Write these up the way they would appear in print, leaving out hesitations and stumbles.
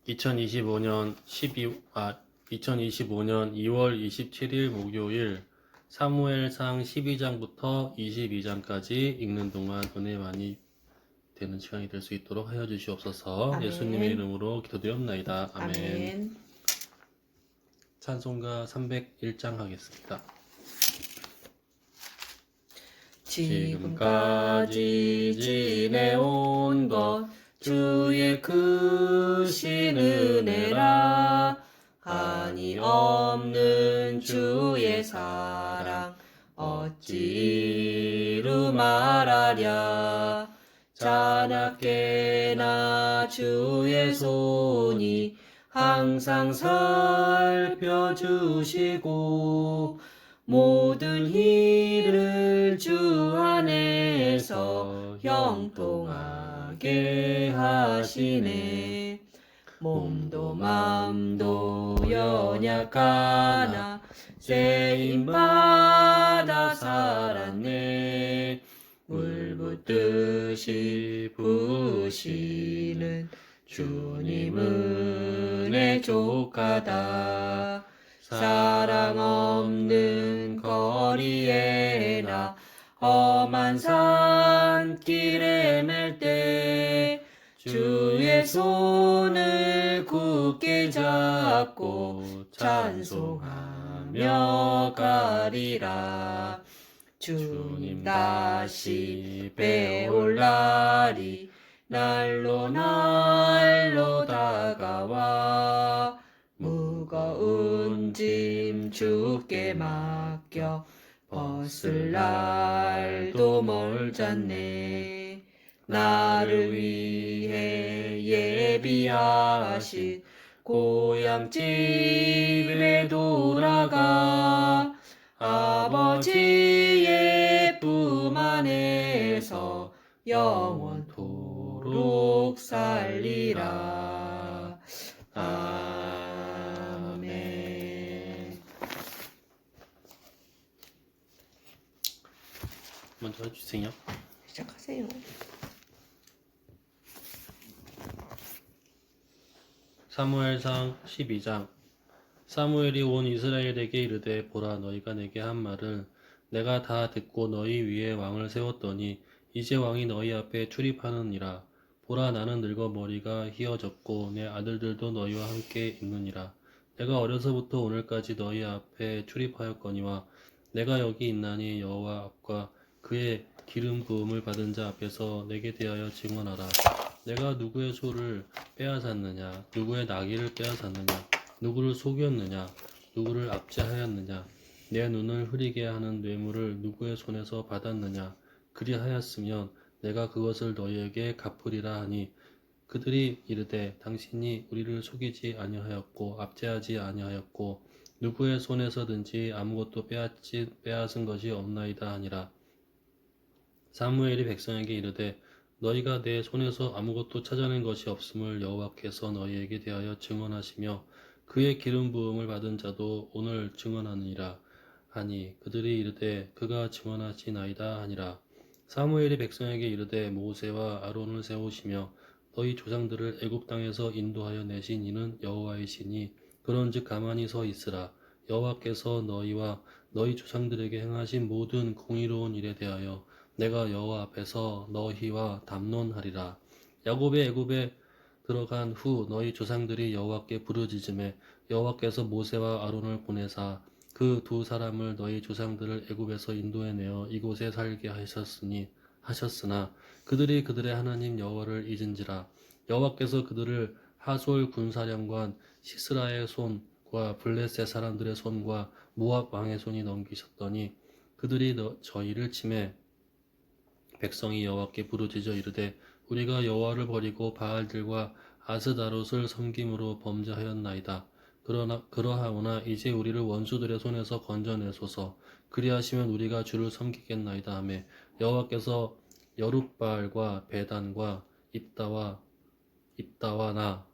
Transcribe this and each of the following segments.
2025년 2월 27일 목요일 사무엘상 12장부터 22장까지 읽는 동안 은혜 많이 되는 시간이 될 수 있도록 하여 주시옵소서. 아멘. 예수님의 이름으로 기도드렸나이다. 아멘. 아멘. 찬송가 301장 하겠습니다. 지금까지 지내온 것 주의 크신 은혜라. 한이 없는 주의 사랑 어찌 이루 말하랴. 자나깨나 주의 손이 항상 살펴주시고 모든 일을 주 안에서 형통하게 하시네. 몸도 맘도 연약하나 세임받아 살았네. 물 붓듯이 부으시는 주님 은혜 족하다. 사랑 없는 거리에나 험한 산길에 맬 때 주의 손을 굳게 잡고 찬송하며 가리라. 주님 다시 배올 날이 날로 날로 다가와 무거운 짐 주께 맡겨 벗을 날도 멀잖네. 나를 위해 예비하신 고향집에 돌아가 아버지의 품 안에서 영원토록 살리라. 아멘. 먼저 해주세요. 시작하세요. 사무엘상 12장. 사무엘이 온 이스라엘에게 이르되 보라 너희가 내게 한 말을 내가 다 듣고 너희 위에 왕을 세웠더니 이제 왕이 너희 앞에 출입하느니라. 보라 나는 늙어 머리가 휘어졌고 내 아들들도 너희와 함께 있느니라. 내가 어려서부터 오늘까지 너희 앞에 출입하였거니와 내가 여기 있나니 여호와 앞과 그의 기름 부음을 받은 자 앞에서 내게 대하여 증언하라. 내가 누구의 소를 빼앗았느냐? 누구의 나귀를 빼앗았느냐? 누구를 속였느냐? 누구를 압제하였느냐? 내 눈을 흐리게 하는 뇌물을 누구의 손에서 받았느냐? 그리하였으면 내가 그것을 너희에게 갚으리라 하니 그들이 이르되 당신이 우리를 속이지 아니하였고 압제하지 아니하였고 누구의 손에서든지 아무것도 빼앗은 것이 없나이다 하니라. 사무엘이 백성에게 이르되 너희가 내 손에서 아무것도 찾아낸 것이 없음을 여호와께서 너희에게 대하여 증언하시며 그의 기름 부음을 받은 자도 오늘 증언하느니라 하니 그들이 이르되 그가 증언하시나이다 하니라. 사무엘이 백성에게 이르되 모세와 아론을 세우시며 너희 조상들을 애굽 땅에서 인도하여 내신 이는 여호와이시니 그런즉 가만히 서 있으라. 여호와께서 너희와 너희 조상들에게 행하신 모든 공의로운 일에 대하여 내가 여호와 앞에서 너희와 담론하리라. 야곱이 애굽에 들어간 후 너희 조상들이 여호와께 부르짖음에 여호와께서 모세와 아론을 보내사 그 두 사람을 너희 조상들을 애굽에서 인도해내어 이곳에 살게 하셨으나 그들이 그들의 하나님 여호와를 잊은지라. 여호와께서 그들을 하솔 군사령관 시스라의 손과 블레셋 사람들의 손과 모압 왕의 손이 넘기셨더니 그들이 저희를 치매 백성이 여호와께 부르짖어 이르되 우리가 여호와를 버리고 바알들과 아스다롯을 섬김으로 범죄하였나이다. 그러하오나 이제 우리를 원수들의 손에서 건져내소서. 그리하시면 우리가 주를 섬기겠나이다 하며 여호와께서 여룻바알과 베단과 입다와 나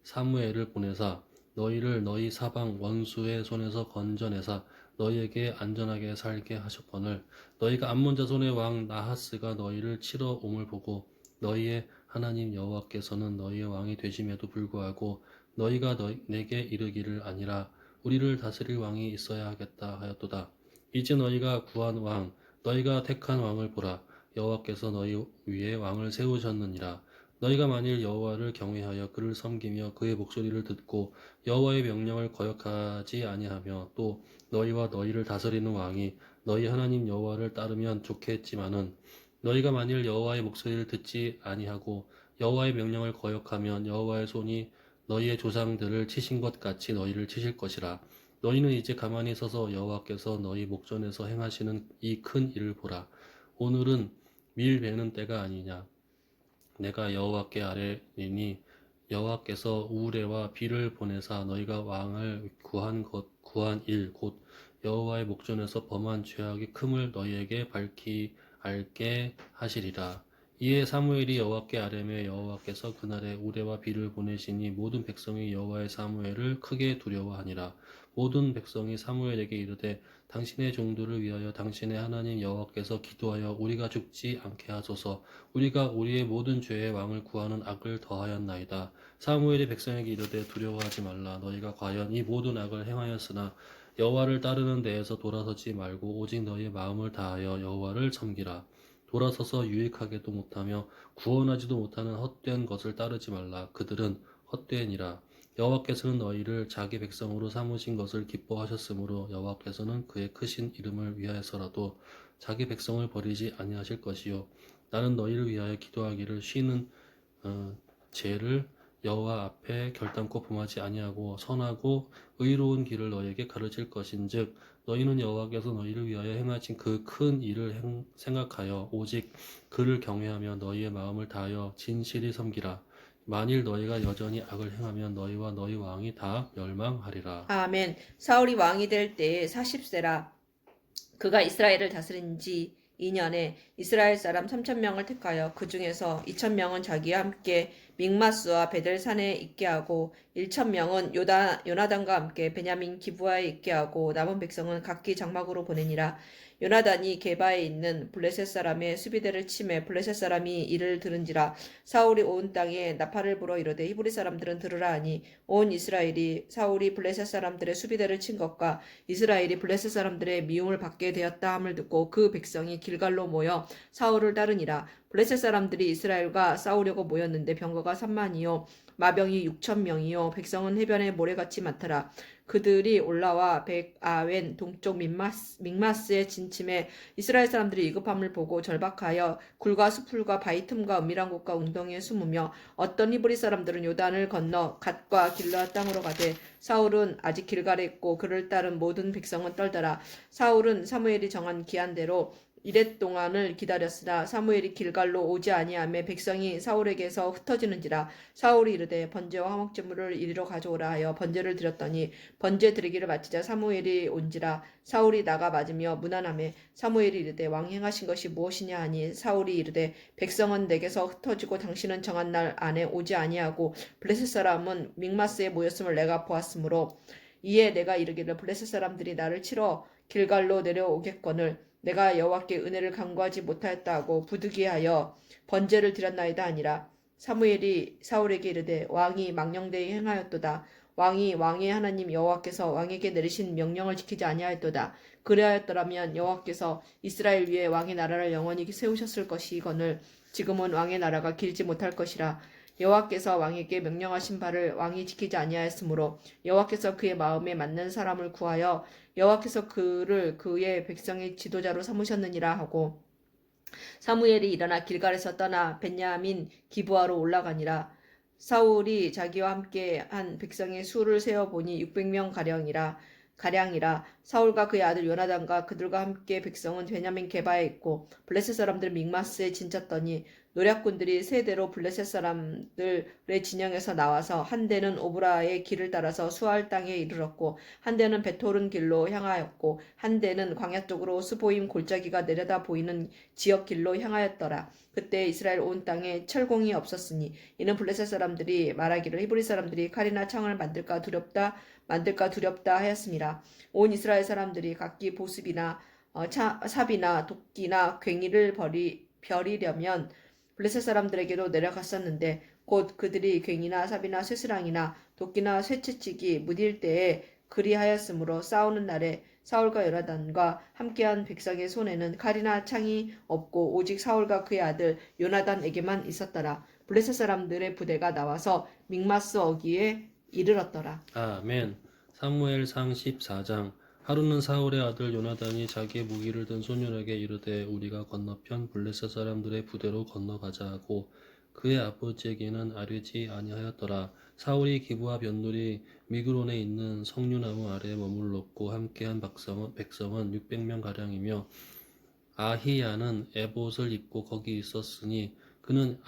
사무엘을 보내사 너희를 너희 사방 원수의 손에서 건져내사 너희에게 안전하게 살게 하셨거늘 너희가 암몬 자손의 왕 나하스가 너희를 치러 옴을 보고 너희의 하나님 여호와께서는 너희의 왕이 되심에도 불구하고 너희가 내게 이르기를 아니라 우리를 다스릴 왕이 있어야 하겠다 하였도다. 이제 너희가 구한 왕 너희가 택한 왕을 보라. 여호와께서 너희 위에 왕을 세우셨느니라. 너희가 만일 여호와를 경외하여 그를 섬기며 그의 목소리를 듣고 여호와의 명령을 거역하지 아니하며 또 너희와 너희를 다스리는 왕이 너희 하나님 여호와를 따르면 좋겠지만은 너희가 만일 여호와의 목소리를 듣지 아니하고 여호와의 명령을 거역하면 여호와의 손이 너희의 조상들을 치신 것 같이 너희를 치실 것이라. 너희는 이제 가만히 서서 여호와께서 너희 목전에서 행하시는 이 큰 일을 보라. 오늘은 밀 베는 때가 아니냐. 내가 여호와께 아뢰리니 여호와께서 우레와 비를 보내사 너희가 왕을 구한 일 곧 여호와의 목전에서 범한 죄악이 큼을 너희에게 밝히 알게 하시리라. 이에 사무엘이 여호와께 아뢰매 여호와께서 그날에 우레와 비를 보내시니 모든 백성이 여호와의 사무엘을 크게 두려워하니라. 모든 백성이 사무엘에게 이르되 당신의 종들을 위하여 당신의 하나님 여호와께서 기도하여 우리가 죽지 않게 하소서. 우리가 우리의 모든 죄의 왕을 구하는 악을 더하였나이다. 사무엘이 백성에게 이르되 두려워하지 말라. 너희가 과연 이 모든 악을 행하였으나 여호와를 따르는 데에서 돌아서지 말고 오직 너희의 마음을 다하여 여호와를 섬기라. 돌아서서 유익하게도 못하며 구원하지도 못하는 헛된 것을 따르지 말라. 그들은 헛되니라. 여호와께서는 너희를 자기 백성으로 삼으신 것을 기뻐하셨으므로 여호와께서는 그의 크신 이름을 위하여서라도 자기 백성을 버리지 아니하실 것이요 나는 너희를 위하여 기도하기를 쉬는 죄를 여호와 앞에 결단코 범하지 아니하고 선하고 의로운 길을 너희에게 가르칠 것인즉 너희는 여호와께서 너희를 위하여 행하신 그 큰 일을 생각하여 오직 그를 경외하며 너희의 마음을 다하여 진실히 섬기라. 만일 너희가 여전히 악을 행하면 너희와 너희 왕이 다 멸망하리라. 아멘. 사울이 왕이 될 때에 40세라. 그가 이스라엘을 다스린 지 2년에 이스라엘 사람 3,000명을 택하여 그 중에서 2,000명은 자기와 함께 믹마스와 베델산에 있게 하고 1,000명은 요나단과 함께 베냐민 기브아에 있게 하고 남은 백성은 각기 장막으로 보내니라. 요나단이 게바에 있는 블레셋 사람의 수비대를 치매 블레셋 사람이 이를 들은지라. 사울이 온 땅에 나팔을 불어 이르되 히브리 사람들은 들으라 하니 온 이스라엘이 사울이 블레셋 사람들의 수비대를 친 것과 이스라엘이 블레셋 사람들의 미움을 받게 되었다 함을 듣고 그 백성이 길갈로 모여 사울을 따르니라. 블레셋 사람들이 이스라엘과 싸우려고 모였는데 병거가 3만이요 마병이 6,000명이요 백성은 해변에 모래같이 많더라. 그들이 올라와 백아웬 동쪽 믹마스에 진침해 이스라엘 사람들이 위급함을 보고 절박하여 굴과 수풀과 바위 틈과 은밀한 곳과 웅덩이에 숨으며 어떤 히브리 사람들은 요단을 건너 갓과 길르앗 땅으로 가되 사울은 아직 길갈에 있고 그를 따른 모든 백성은 떨더라. 사울은 사무엘이 정한 기한대로 이랫 동안을 기다렸으나 사무엘이 길갈로 오지 아니하매 백성이 사울에게서 흩어지는지라. 사울이 이르되 번제와 화목제물을 이리로 가져오라 하여 번제를 드렸더니 번제 드리기를 마치자 사무엘이 온지라. 사울이 나가 맞으며 무난하매 사무엘이 이르되 왕이 행하신 것이 무엇이냐 하니 사울이 이르되 백성은 내게서 흩어지고 당신은 정한 날 안에 오지 아니하고 블레셋 사람은 믹마스에 모였음을 내가 보았으므로 이에 내가 이르기를 블레셋 사람들이 나를 치러 길갈로 내려오겠거늘 내가 여호와께 은혜를 간구하지 못하였다 하고 부득이하여 번제를 드렸나이다 아니라. 사무엘이 사울에게 이르되 왕이 망령되이 행하였도다. 왕이 왕의 하나님 여호와께서 왕에게 내리신 명령을 지키지 아니하였도다. 그리하였더라면 여호와께서 이스라엘 위에 왕의 나라를 영원히 세우셨을 것이거늘 지금은 왕의 나라가 길지 못할 것이라. 여호와께서 왕에게 명령하신 바를 왕이 지키지 아니하였으므로 여호와께서 그의 마음에 맞는 사람을 구하여 여호와께서 그를 그의 백성의 지도자로 삼으셨느니라 하고 사무엘이 일어나 길갈에서 떠나 벤야민 기브아로 올라가니라. 사울이 자기와 함께 한 백성의 수를 세어 보니 600명 가량이라. 사울과 그의 아들 요나단과 그들과 함께 백성은 베냐민 게바에 있고 블레셋 사람들 믹마스에 진쳤더니 노략군들이 세 대로 블레셋 사람들의 진영에서 나와서 한 대는 오브라의 길을 따라서 수알 땅에 이르렀고 한 대는 베토른 길로 향하였고 한 대는 광야 쪽으로 스보임 골짜기가 내려다 보이는 지역 길로 향하였더라. 그때 이스라엘 온 땅에 철공이 없었으니 이는 블레셋 사람들이 말하기를 히브리 사람들이 칼이나 창을 만들까 두렵다 하였습니다. 온 이스라엘 사람들이 각기 보습이나 삽이나 도끼나 괭이를 벼리려면 블레셋 사람들에게로 내려갔었는데 곧 그들이 괭이나 삽이나 쇠스랑이나 도끼나 쇠채치기 무딜 때에 그리하였으므로 싸우는 날에 사울과 요나단과 함께한 백성의 손에는 칼이나 창이 없고 오직 사울과 그의 아들 요나단에게만 있었더라. 블레셋 사람들의 부대가 나와서 믹마스 어기에 이르렀더라. 아멘. 사무엘상 14장. 하루는 사울의 아들 요나단이 자기의 무기를 든 소년에게 이르되 우리가 건너편 블레셋 사람들의 부대로 건너가자 하고 그의 아버지에게는 아뢰지 아니하였더라. 사울이 기브와 변두리 미그론에 있는 석류나무 아래에 머물렀고 함께한 백성은 600명 가량이며 아히야는 에봇을 입고 거기 있었으니 그는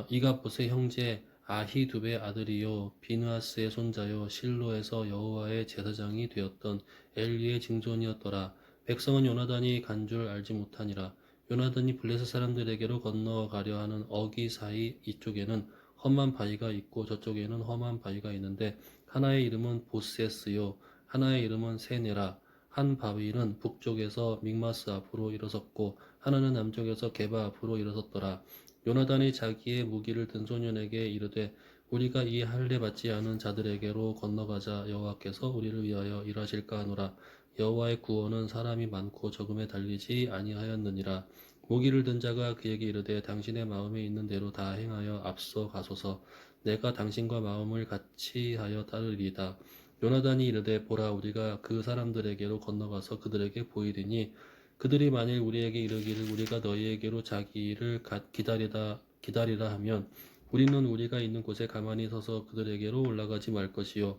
이가봇의 형제 아히두베 아들이요 비느하스의 손자요 실로에서 여호와의 제사장이 되었던 엘리의 증손이었더라. 백성은 요나단이 간 줄 알지 못하니라. 요나단이 블레셋 사람들에게로 건너가려 하는 어기 사이 이쪽에는 험한 바위가 있고 저쪽에는 험한 바위가 있는데 하나의 이름은 보세스요 하나의 이름은 세네라. 한 바위는 북쪽에서 믹마스 앞으로 일어섰고 하나는 남쪽에서 게바 앞으로 일어섰더라. 요나단이 자기의 무기를 든 소년에게 이르되 우리가 이 할례 받지 않은 자들에게로 건너가자. 여호와께서 우리를 위하여 일하실까 하노라. 여호와의 구원은 사람이 많고 적음에 달리지 아니하였느니라. 무기를 든 자가 그에게 이르되 당신의 마음에 있는 대로 다 행하여 앞서 가소서. 내가 당신과 마음을 같이 하여 따르리이다. 요나단이 이르되 보라 우리가 그 사람들에게로 건너가서 그들에게 보이리니 그들이 만일 우리에게 이르기를 우리가 너희에게로 자기를 기다리라 하면 우리는 우리가 있는 곳에 가만히 서서 그들에게로 올라가지 말 것이요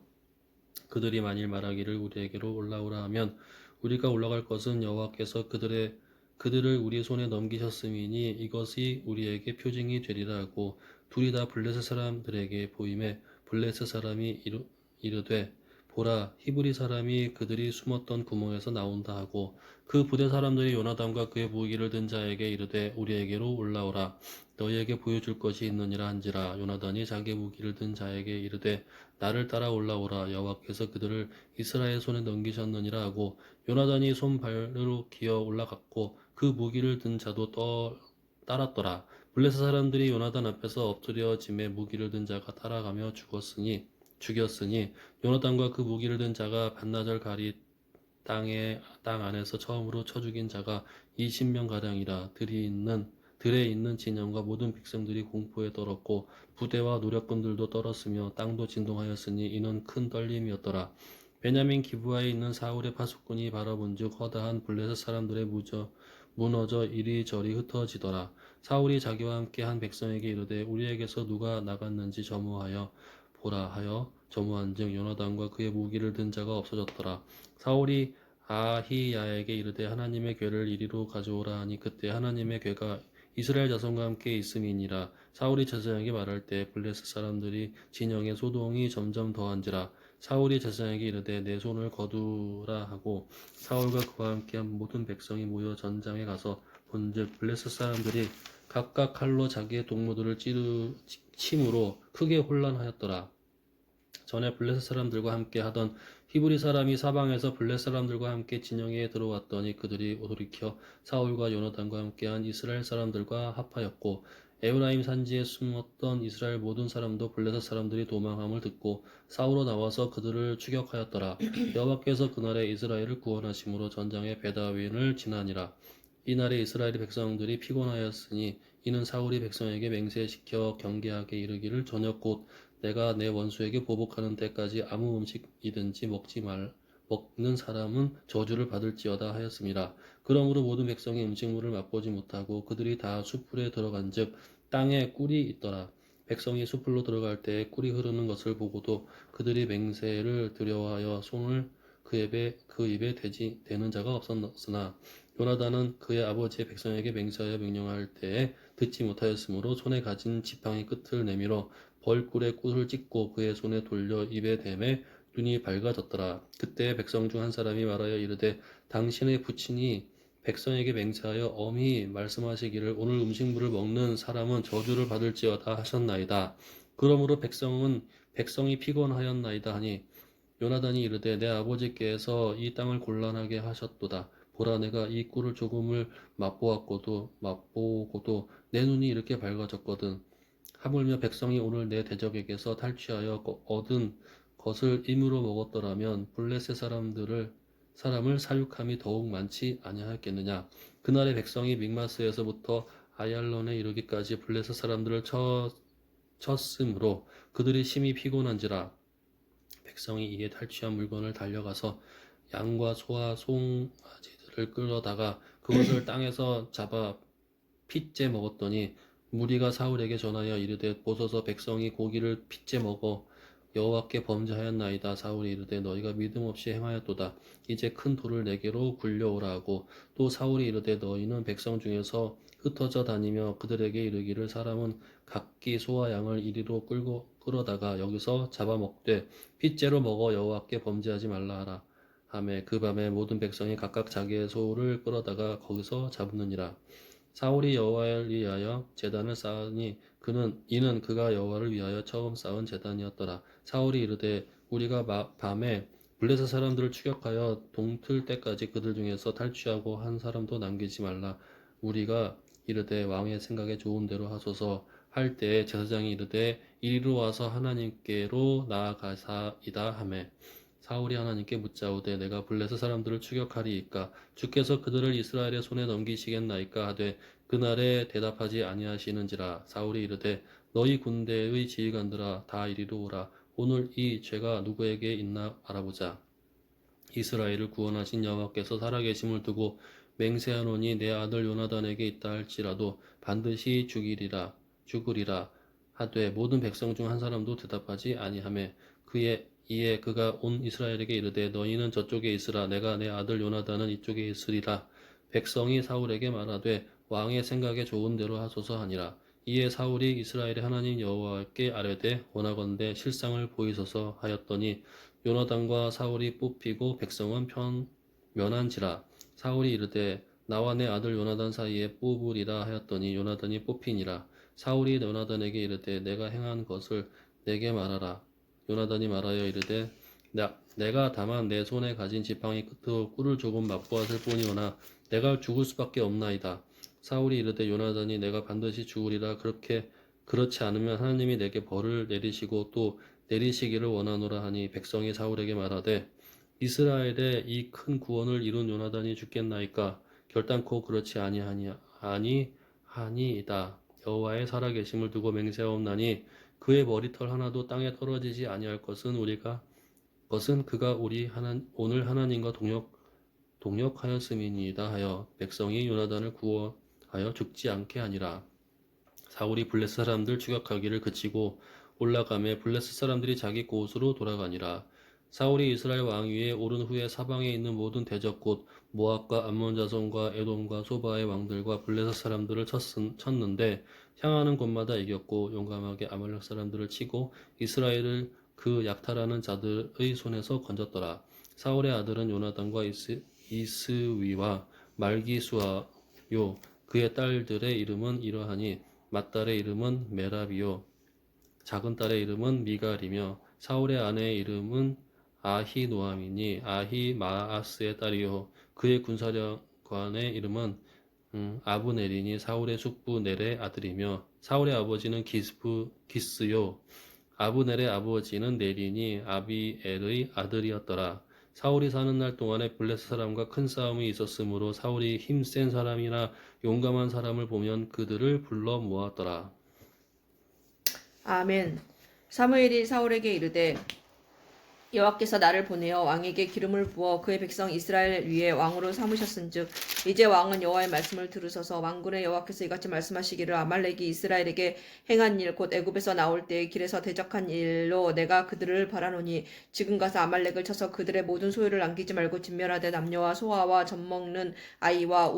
그들이 만일 말하기를 우리에게로 올라오라 하면 우리가 올라갈 것은 여호와께서 그들을 우리 손에 넘기셨음이니 이것이 우리에게 표징이 되리라 하고 둘이 다 블레셋 사람들에게 보임에 블레셋 사람이 이르되 보라 히브리 사람이 그들이 숨었던 구멍에서 나온다 하고 그 부대 사람들이 요나단과 그의 무기를 든 자에게 이르되 우리에게로 올라오라 너희에게 보여줄 것이 있느니라 한지라. 요나단이 자기 무기를 든 자에게 이르되 나를 따라 올라오라 여호와께서 그들을 이스라엘 손에 넘기셨느니라 하고 요나단이 손발로 기어 올라갔고 그 무기를 든 자도 따랐더라. 블레셋 사람들이 요나단 앞에서 엎드려짐에 무기를 든 자가 따라가며 죽였으니 요나단과 그 무기를 든 자가 반나절 가리 땅 안에서 처음으로 쳐 죽인 자가 20명 가량이라. 들에 있는 진영과 모든 백성들이 공포에 떨었고 부대와 노략군들도 떨었으며 땅도 진동하였으니 이는 큰 떨림이었더라. 베냐민 기브아에 있는 사울의 파수꾼이 바라본즉 허다한 블레셋 사람들의 무너져 이리저리 흩어지더라. 사울이 자기와 함께 한 백성에게 이르되 우리에게서 누가 나갔는지 점호하여 보라 하여 점호한즉 요나단과 그의 무기를 든 자가 없어졌더라. 사울이 아히야에게 이르되 하나님의 궤를 이리로 가져오라 하니 그때 하나님의 궤가 이스라엘 자손과 함께 있음이니라. 사울이 제사장에게 말할 때 블레셋 사람들이 진영의 소동이 점점 더한지라. 사울이 제사장에게 이르되 내 손을 거두라 하고 사울과 그와 함께한 모든 백성이 모여 전장에 가서 본즉 블레셋 사람들이 각각 칼로 자기의 동무들을 침으로 크게 혼란하였더라. 전에 블레셋 사람들과 함께 하던 히브리 사람이 사방에서 블레셋 사람들과 함께 진영에 들어왔더니 그들이 돌이켜 사울과 요나단과 함께한 이스라엘 사람들과 합하였고 에브라임 산지에 숨었던 이스라엘 모든 사람도 블레셋 사람들이 도망함을 듣고 싸우러 나와서 그들을 추격하였더라. 여호와께서 그날에 이스라엘을 구원하심으로 전장에 베다윈을 지나니라. 이날에 이스라엘 백성들이 피곤하였으니 이는 사울이 백성에게 맹세시켜 경계하게 이르기를 저녁 곧 내가 내 원수에게 보복하는 때까지 아무 음식이든지 먹는 사람은 저주를 받을지어다 하였습니다. 그러므로 모든 백성이 음식물을 맛보지 못하고 그들이 다 숲풀에 들어간즉 땅에 꿀이 있더라. 백성이 숲풀로 들어갈 때에 꿀이 흐르는 것을 보고도 그들이 맹세를 두려워하여 손을 그 입에 대는 자가 없었으나 요나단은 그의 아버지의 백성에게 맹세하여 명령할 때에 듣지 못하였으므로 손에 가진 지팡이 끝을 내밀어 벌꿀에 꿀을 찍고 그의 손에 돌려 입에 대매 눈이 밝아졌더라. 그때 백성 중 한 사람이 말하여 이르되 당신의 부친이 백성에게 맹세하여 엄히 말씀하시기를 오늘 음식물을 먹는 사람은 저주를 받을지어다 하셨나이다. 그러므로 백성이 피곤하였나이다 하니 요나단이 이르되 내 아버지께서 이 땅을 곤란하게 하셨도다. 보라 내가 이 꿀을 조금을 맛보고도 내 눈이 이렇게 밝아졌거든. 하물며 백성이 오늘 내 대적에게서 탈취하여 얻은 것을 임으로 먹었더라면 블레셋 사람을 사육함이 더욱 많지 아니하였겠느냐. 그날의 백성이 믹마스에서부터 아얄론에 이르기까지 블레셋 사람들을 쳤으므로 그들이 심히 피곤한지라. 백성이 이에 탈취한 물건을 달려가서 양과 소와 송아지들을 끌어다가 그것을 땅에서 잡아 핏째 먹었더니 무리가 사울에게 전하여 이르되 보소서 백성이 고기를 핏째 먹어 여호와께 범죄하였나이다. 사울이 이르되 너희가 믿음 없이 행하였도다. 이제 큰 돌을 내게로 굴려오라 하고 또 사울이 이르되 너희는 백성 중에서 흩어져 다니며 그들에게 이르기를 사람은 각기 소와 양을 이리로 끌어다가 여기서 잡아먹되 핏째로 먹어 여호와께 범죄하지 말라 하라. 하매 그 밤에 모든 백성이 각각 자기의 소를 끌어다가 거기서 잡느니라. 사울이 여호와를 위하여 제단을 쌓으니 이는 그가 여호와를 위하여 처음 쌓은 제단이었더라. 사울이 이르되 우리가 밤에 블레셋 사람들을 추격하여 동틀 때까지 그들 중에서 탈취하고 한 사람도 남기지 말라. 우리가 이르되 왕의 생각에 좋은 대로 하소서 할 때에 제사장이 이르되 이리로 와서 하나님께로 나아가사이다 하매 사울이 하나님께 묻자오되 내가 블레셋 사람들을 추격하리이까 주께서 그들을 이스라엘의 손에 넘기시겠나이까 하되 그날에 대답하지 아니하시는지라. 사울이 이르되 너희 군대의 지휘관들아 다 이리로 오라. 오늘 이 죄가 누구에게 있나 알아보자. 이스라엘을 구원하신 여호와께서 살아계심을 두고 맹세하노니 내 아들 요나단에게 있다 할지라도 반드시 죽으리라 하되 모든 백성 중 한 사람도 대답하지 아니하매 이에 그가 온 이스라엘에게 이르되 너희는 저쪽에 있으라. 내가 내 아들 요나단은 이쪽에 있으리라. 백성이 사울에게 말하되 왕의 생각에 좋은 대로 하소서 하니라. 이에 사울이 이스라엘의 하나님 여호와께 아뢰되 원하건대 실상을 보이소서 하였더니 요나단과 사울이 뽑히고 백성은 면한지라. 사울이 이르되 나와 내 아들 요나단 사이에 뽑으리라 하였더니 요나단이 뽑히니라. 사울이 요나단에게 이르되 내가 행한 것을 내게 말하라. 요나단이 말하여 이르되 내가 다만 내 손에 가진 지팡이 끝으로 꿀을 조금 맛보았을 뿐이오나 내가 죽을 수밖에 없나이다. 사울이 이르되 요나단이 내가 반드시 죽으리라. 그렇지 않으면 하나님이 내게 벌을 내리시고 또 내리시기를 원하노라 하니 백성이 사울에게 말하되 이스라엘의 이 큰 구원을 이룬 요나단이 죽겠나이까. 결단코 그렇지 아니하니이다. 여호와의 살아계심을 두고 맹세하옵나니 그의 머리털 하나도 땅에 떨어지지 아니할 것은 그가 오늘 하나님과 동역하였음이니이다 하여 백성이 요나단을 구원하여 죽지 않게 하니라. 사울이 블레셋 사람들 추격하기를 그치고 올라가매 블레셋 사람들이 자기 곳으로 돌아가니라. 사울이 이스라엘 왕 위에 오른 후에 사방에 있는 모든 대적 곧 모압과 암몬 자손과 에돔과 소바의 왕들과 블레셋 사람들을 쳤는데 향하는 곳마다 이겼고 용감하게 아말렉 사람들을 치고 이스라엘을 그 약탈하는 자들의 손에서 건졌더라. 사울의 아들은 요나단과 이스위와 말기수아요. 그의 딸들의 이름은 이러하니 맏딸의 이름은 메라비요 작은 딸의 이름은 미갈이며 사울의 아내의 이름은 아히노아미니 아히마아스의 딸이요 그의 군사령관의 이름은 아브넬이니 사울의 숙부 넬의 아들이며 사울의 아버지는 기스요 아브넬의 아버지는 넬이니 아비엘의 아들이었더라. 사울이 사는 날 동안에 블레셋 사람과 큰 싸움이 있었으므로 사울이 힘센 사람이나 용감한 사람을 보면 그들을 불러 모았더라. 아멘. 사무엘이 사울에게 이르되 여호와께서 나를 보내어 왕에게 기름을 부어 그의 백성 이스라엘 위에 왕으로 삼으셨은즉 이제 왕은 여호와의 말씀을 들으소서. 왕군의 여호와께서 이같이 말씀하시기를 아말렉이 이스라엘에게 행한 일 곧 애굽에서 나올 때에 길에서 대적한 일로 내가 그들을 바라노니 지금 가서 아말렉을 쳐서 그들의 모든 소유를 남기지 말고 진멸하되 남녀와 소아와 젖먹는 아이와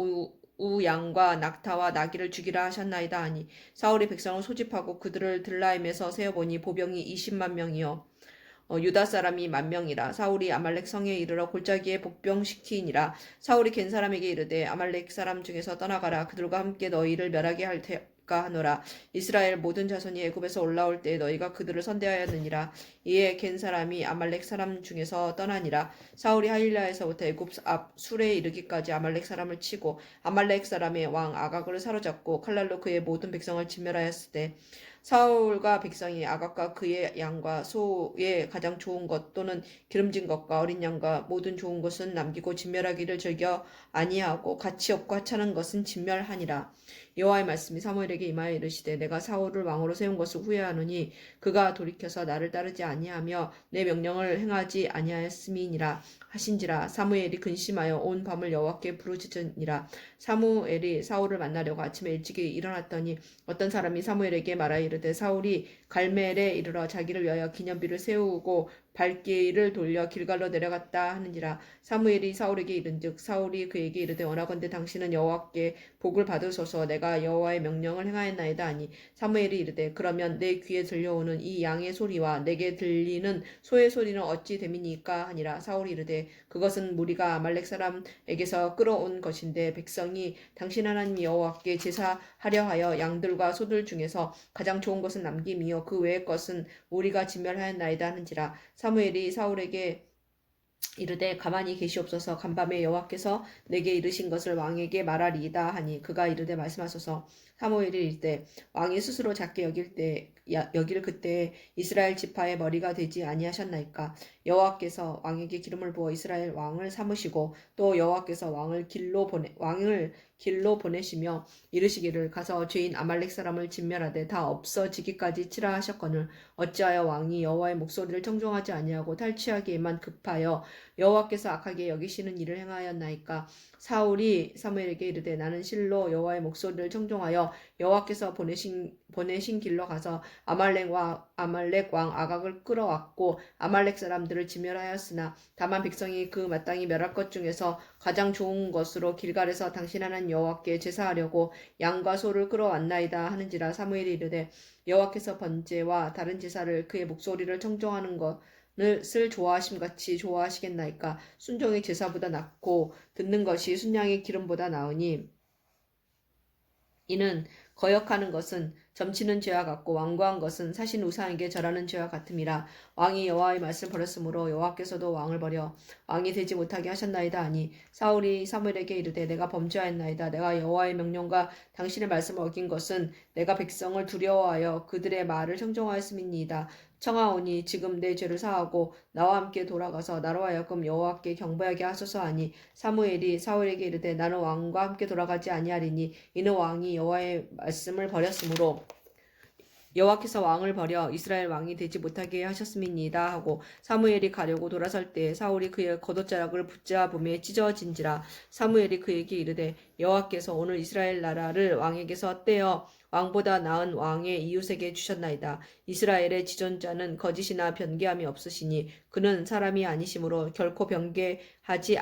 우양과 낙타와 나귀를 죽이라 하셨나이다 하니 사울이 백성을 소집하고 그들을 들라임에서 세어보니 보병이 20만 명이요 유다 사람이 10,000명이라. 사울이 아말렉 성에 이르러 골짜기에 복병시키니라. 사울이 겐 사람에게 이르되 아말렉 사람 중에서 떠나가라. 그들과 함께 너희를 멸하게 할 아니하였나이까 하노라. 이스라엘 모든 자손이 애굽에서 올라올 때 너희가 그들을 선대하였느니라. 이에 겐 사람이 아말렉 사람 중에서 떠나니라. 사울이 하일라에서부터 애굽 앞 술에 이르기까지 아말렉 사람을 치고 아말렉 사람의 왕 아각을 사로잡고 칼날로 그의 모든 백성을 진멸하였을 때 사울과 백성이 아각과 그의 양과 소의 가장 좋은 것 또는 기름진 것과 어린 양과 모든 좋은 것은 남기고 진멸하기를 즐겨 아니하고 가치 없고 하찮은 것은 진멸하니라. 여호와의 말씀이 사무엘에게 임하여 이르시되 내가 사울을 왕으로 세운 것을 후회하노니 그가 돌이켜서 나를 따르지 아니하며 내 명령을 행하지 아니하였음이니라 하신지라. 사무엘이 근심하여 온 밤을 여호와께 부르짖으니라. 사무엘이 사울을 만나려고 아침에 일찍이 일어났더니 어떤 사람이 사무엘에게 말하여 이르되 사울이 갈멜에 이르러 자기를 위하여 기념비를 세우고 발길을 돌려 길갈로 내려갔다 하는지라. 사무엘이 사울에게 이른즉 사울이 그에게 이르되 원하건대 당신은 여호와께 복을 받으소서 내가 여호와의 명령을 행하였나이다 하니 사무엘이 이르되 그러면 내 귀에 들려오는 이 양의 소리와 내게 들리는 소의 소리는 어찌 됨이니까 하니라. 사울이 이르되 그것은 무리가 아말렉 사람에게서 끌어온 것인데 백성이 당신 하나님 여호와께 제사하려 하여 양들과 소들 중에서 가장 좋은 것은 남김이요 그 외의 것은 우리가 진멸하였나이다 하는지라. 사무엘이 사울에게 이르되 가만히 계시옵소서 간밤에 여호와께서 내게 이르신 것을 왕에게 말하리이다 하니 그가 이르되 말씀하소서. 사무엘이 이르되 왕이 스스로 작게 여길 그때 이스라엘 지파의 머리가 되지 아니하셨나이까. 여호와께서 왕에게 기름을 부어 이스라엘 왕을 삼으시고 또 여호와께서 왕을 길로 보내시며 이르시기를 가서 죄인 아말렉 사람을 진멸하되 다 없어지기까지 치라 하셨거늘 어찌하여 왕이 여호와의 목소리를 청종하지 아니하고 탈취하기에만 급하여 여호와께서 악하게 여기시는 일을 행하였나이까. 사울이 사무엘에게 이르되 나는 실로 여호와의 목소리를 청종하여 여호와께서 보내신 길로 가서 아말렉 왕 아각을 끌어왔고 아말렉 사람들을 진멸하였으나 다만 백성이 그 마땅히 멸할 것 중에서 가장 좋은 것으로 길갈에서 당신 하나님 여호와께 제사하려고 양과 소를 끌어왔나이다 하는지라. 사무엘이 이르되 여호와께서 번제와 다른 제사를 그의 목소리를 청종하는 것을 좋아하심같이 좋아하시겠나이까. 순종이 제사보다 낫고 듣는 것이 순양의 기름보다 나으니 이는 거역하는 것은 점치는 죄와 같고 완고한 것은 사신 우상에게 절하는 죄와 같음이라. 왕이 여호와의 말씀을 버렸으므로 여호와께서도 왕을 버려 왕이 되지 못하게 하셨나이다 하니 사울이 사무엘에게 이르되 내가 범죄하였나이다. 내가 여호와의 명령과 당신의 말씀을 어긴 것은 내가 백성을 두려워하여 그들의 말을 청종하였음이니이다. 청하오니 지금 내 죄를 사하고 나와 함께 돌아가서 나로 하여금 여호와께 경배하게 하소서 하니 사무엘이 사울에게 이르되 나는 왕과 함께 돌아가지 아니하리니 이는 왕이 여호와의 말씀을 버렸으므로 여호와께서 왕을 버려 이스라엘 왕이 되지 못하게 하셨음이니이다 하고 사무엘이 가려고 돌아설 때 사울이 그의 겉옷자락을 붙잡음에 찢어진지라. 사무엘이 그에게 이르되 여호와께서 오늘 이스라엘 나라를 왕에게서 떼어 왕보다 나은 왕의 이웃에게 주셨나이다. 이스라엘의 지존자는 거짓이나 변개함이 없으시니 그는 사람이 아니시므로 결코 변개하지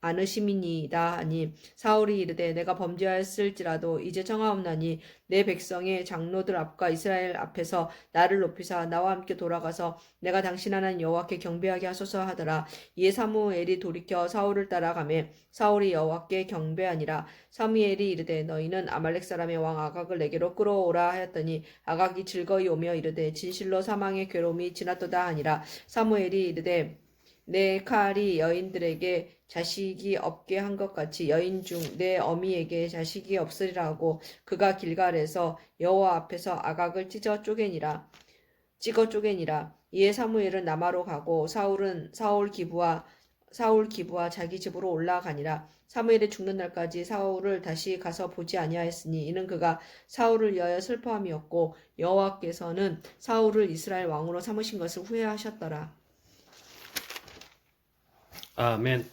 않으심이니이다 하니 사울이 이르되 내가 범죄하였을지라도 이제 청하옵나니 내 백성의 장로들 앞과 이스라엘 앞에서 나를 높이사 나와 함께 돌아가서 내가 당신 하나님 여호와께 경배하게 하소서 하더라. 이에 사무엘이 돌이켜 사울을 따라가매 사울이 여호와께 경배하니라. 사무엘이 이르되 너희는 아말렉 사람의 왕 아각을 내게로 끌어오라 하였더니 아각이 즐거이 오며 이르되 진실로 사망의 괴로움이 지났도다 하니라. 사무엘이 이르되 내 칼이 여인들에게 자식이 없게 한 것 같이 여인 중 내 어미에게 자식이 없으리라 하고 그가 길갈에서 여호와 앞에서 아각을 찢어 쪼개니라. 이에 사무엘은 라마로 가고 사울 기부와 자기 집으로 올라가니라. 사무엘이 죽는 날까지 사울을 다시 가서 보지 아니하였으니 이는 그가 사울을 위하여 슬퍼함이었고 여호와께서는 사울을 이스라엘 왕으로 삼으신 것을 후회하셨더라. 아멘.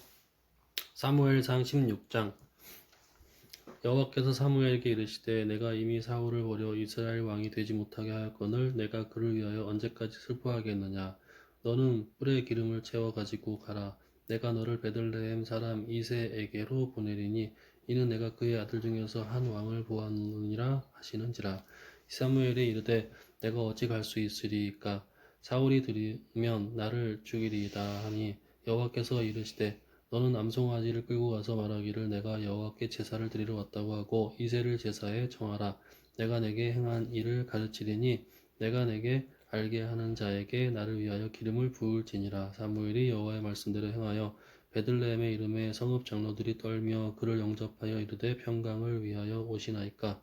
사무엘상 16장. 여호와께서 사무엘에게 이르시되 내가 이미 사울을 버려 이스라엘 왕이 되지 못하게 하였거늘 내가 그를 위하여 언제까지 슬퍼하겠느냐. 너는 뿔에 기름을 채워 가지고 가라. 내가 너를 베들레헴 사람 이새에게로 보내리니 이는 내가 그의 아들 중에서 한 왕을 보았느니라 하시는지라. 사무엘이 이르되 내가 어찌 갈 수 있으리이까. 사울이 들으면 나를 죽이리이다 하니 여호와께서 이르시되 너는 암송아지를 끌고 가서 말하기를 내가 여호와께 제사를 드리러 왔다고 하고 이새를 제사에 청하라. 내가 내게 행한 일을 가르치리니 내가 내게 알게 하는 자에게 나를 위하여 기름을 부을지니라. 사무엘이 여호와의 말씀대로 행하여 베들레헴의 이름에 성읍 장로들이 떨며 그를 영접하여 이르되 평강을 위하여 오시나이까.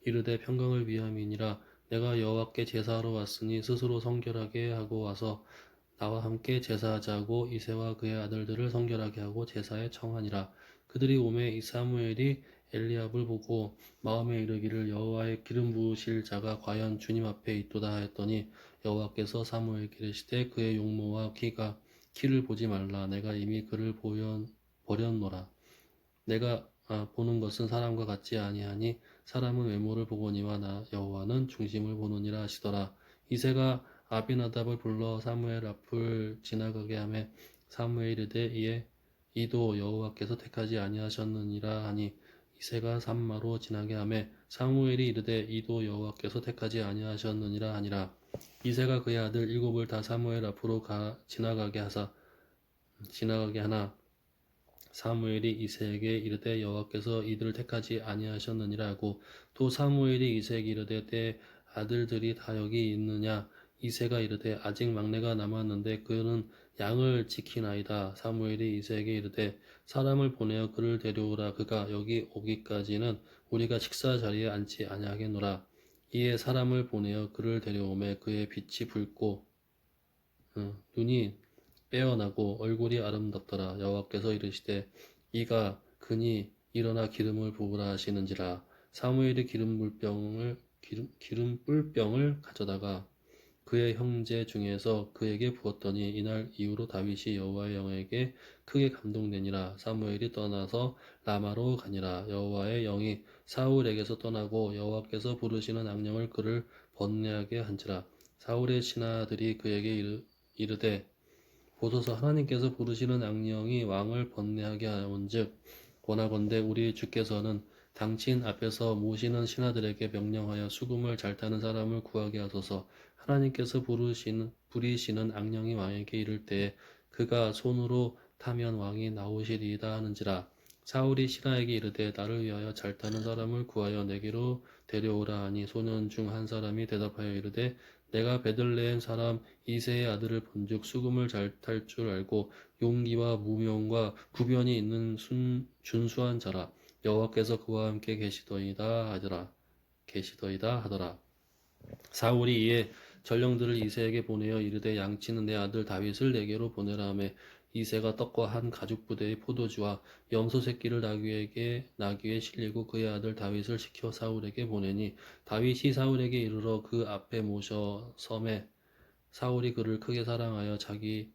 이르되 평강을 위함이니라. 내가 여호와께 제사하러 왔으니 스스로 성결하게 하고 와서 나와 함께 제사하자고 이새와 그의 아들들을 성결하게 하고 제사에 청하니라. 그들이 오매 이 사무엘이 엘리압을 보고 마음에 이르기를 여호와의 기름 부으실 자가 과연 주님 앞에 있도다 하였더니 여호와께서 사무엘에게 이르시되 그의 용모와 키를 보지 말라. 내가 이미 그를 버렸노라. 내가 보는 것은 사람과 같지 아니하니 사람은 외모를 보거니와 나 여호와는 중심을 보느니라 하시더라. 이새가 아비나답을 불러 사무엘 앞을 지나가게 하매 사무엘이 이르되 이도 여호와께서 택하지 아니하셨느니라 하니 이새가 산마로 지나게 하매 사무엘이 이르되 이도 여호와께서 택하지 아니하셨느니라 하니라. 이새가 그의 아들 일곱을 다 사무엘 앞으로 지나가게 하나 사무엘이 이새에게 이르되 여호와께서 이들을 택하지 아니하셨느니라 하고 또 사무엘이 이새에게 이르되 내 아들들이 다 여기 있느냐. 이새가 이르되 아직 막내가 남았는데 그는 양을 지키나이다. 사무엘이 이새에게 이르되 사람을 보내어 그를 데려오라. 그가 여기 오기까지는 우리가 식사 자리에 앉지 아니하겠노라. 이에 사람을 보내어 그를 데려오매 그의 빛이 붉고 눈이 빼어나고 얼굴이 아름답더라. 여호와께서 이르시되 이가 그니 일어나 기름을 부으라 하시는지라. 사무엘이 기름불병을 가져다가 그의 형제 중에서 그에게 부었더니 이날 이후로 다윗이 여호와의 영에게 크게 감동되니라. 사무엘이 떠나서 라마로 가니라. 여호와의 영이 사울에게서 떠나고 여호와께서 부르시는 악령을 그를 번뇌하게 한지라. 사울의 신하들이 그에게 이르되 보소서 하나님께서 부르시는 악령이 왕을 번뇌하게 하온즉 원하건대 우리 주께서는 당신 앞에서 모시는 신하들에게 명령하여 수금을 잘 타는 사람을 구하게 하소서. 하나님께서 부리시는 악령이 왕에게 이를 때에 그가 손으로 타면 왕이 나오시리이다 하는지라. 사울이 신하에게 이르되 나를 위하여 잘 타는 사람을 구하여 내게로 데려오라 하니 소년 중 한 사람이 대답하여 이르되 내가 베들레헴 사람 이새의 아들을 본즉 수금을 잘 탈 줄 알고 용기와 무명과 구변이 있는 준수한 자라. 여호와께서 그와 함께 계시더이다 하더라. 사울이 이에 전령들을 이새에게 보내어 이르되 양치는 내 아들 다윗을 내게로 보내라 하매 이새가 떡과 한 가죽 부대의 포도주와 염소 새끼를 나귀에 실리고 그의 아들 다윗을 시켜 사울에게 보내니 다윗이 사울에게 이르러 그 앞에 모셔 섬에 사울이 그를 크게 사랑하여 자기의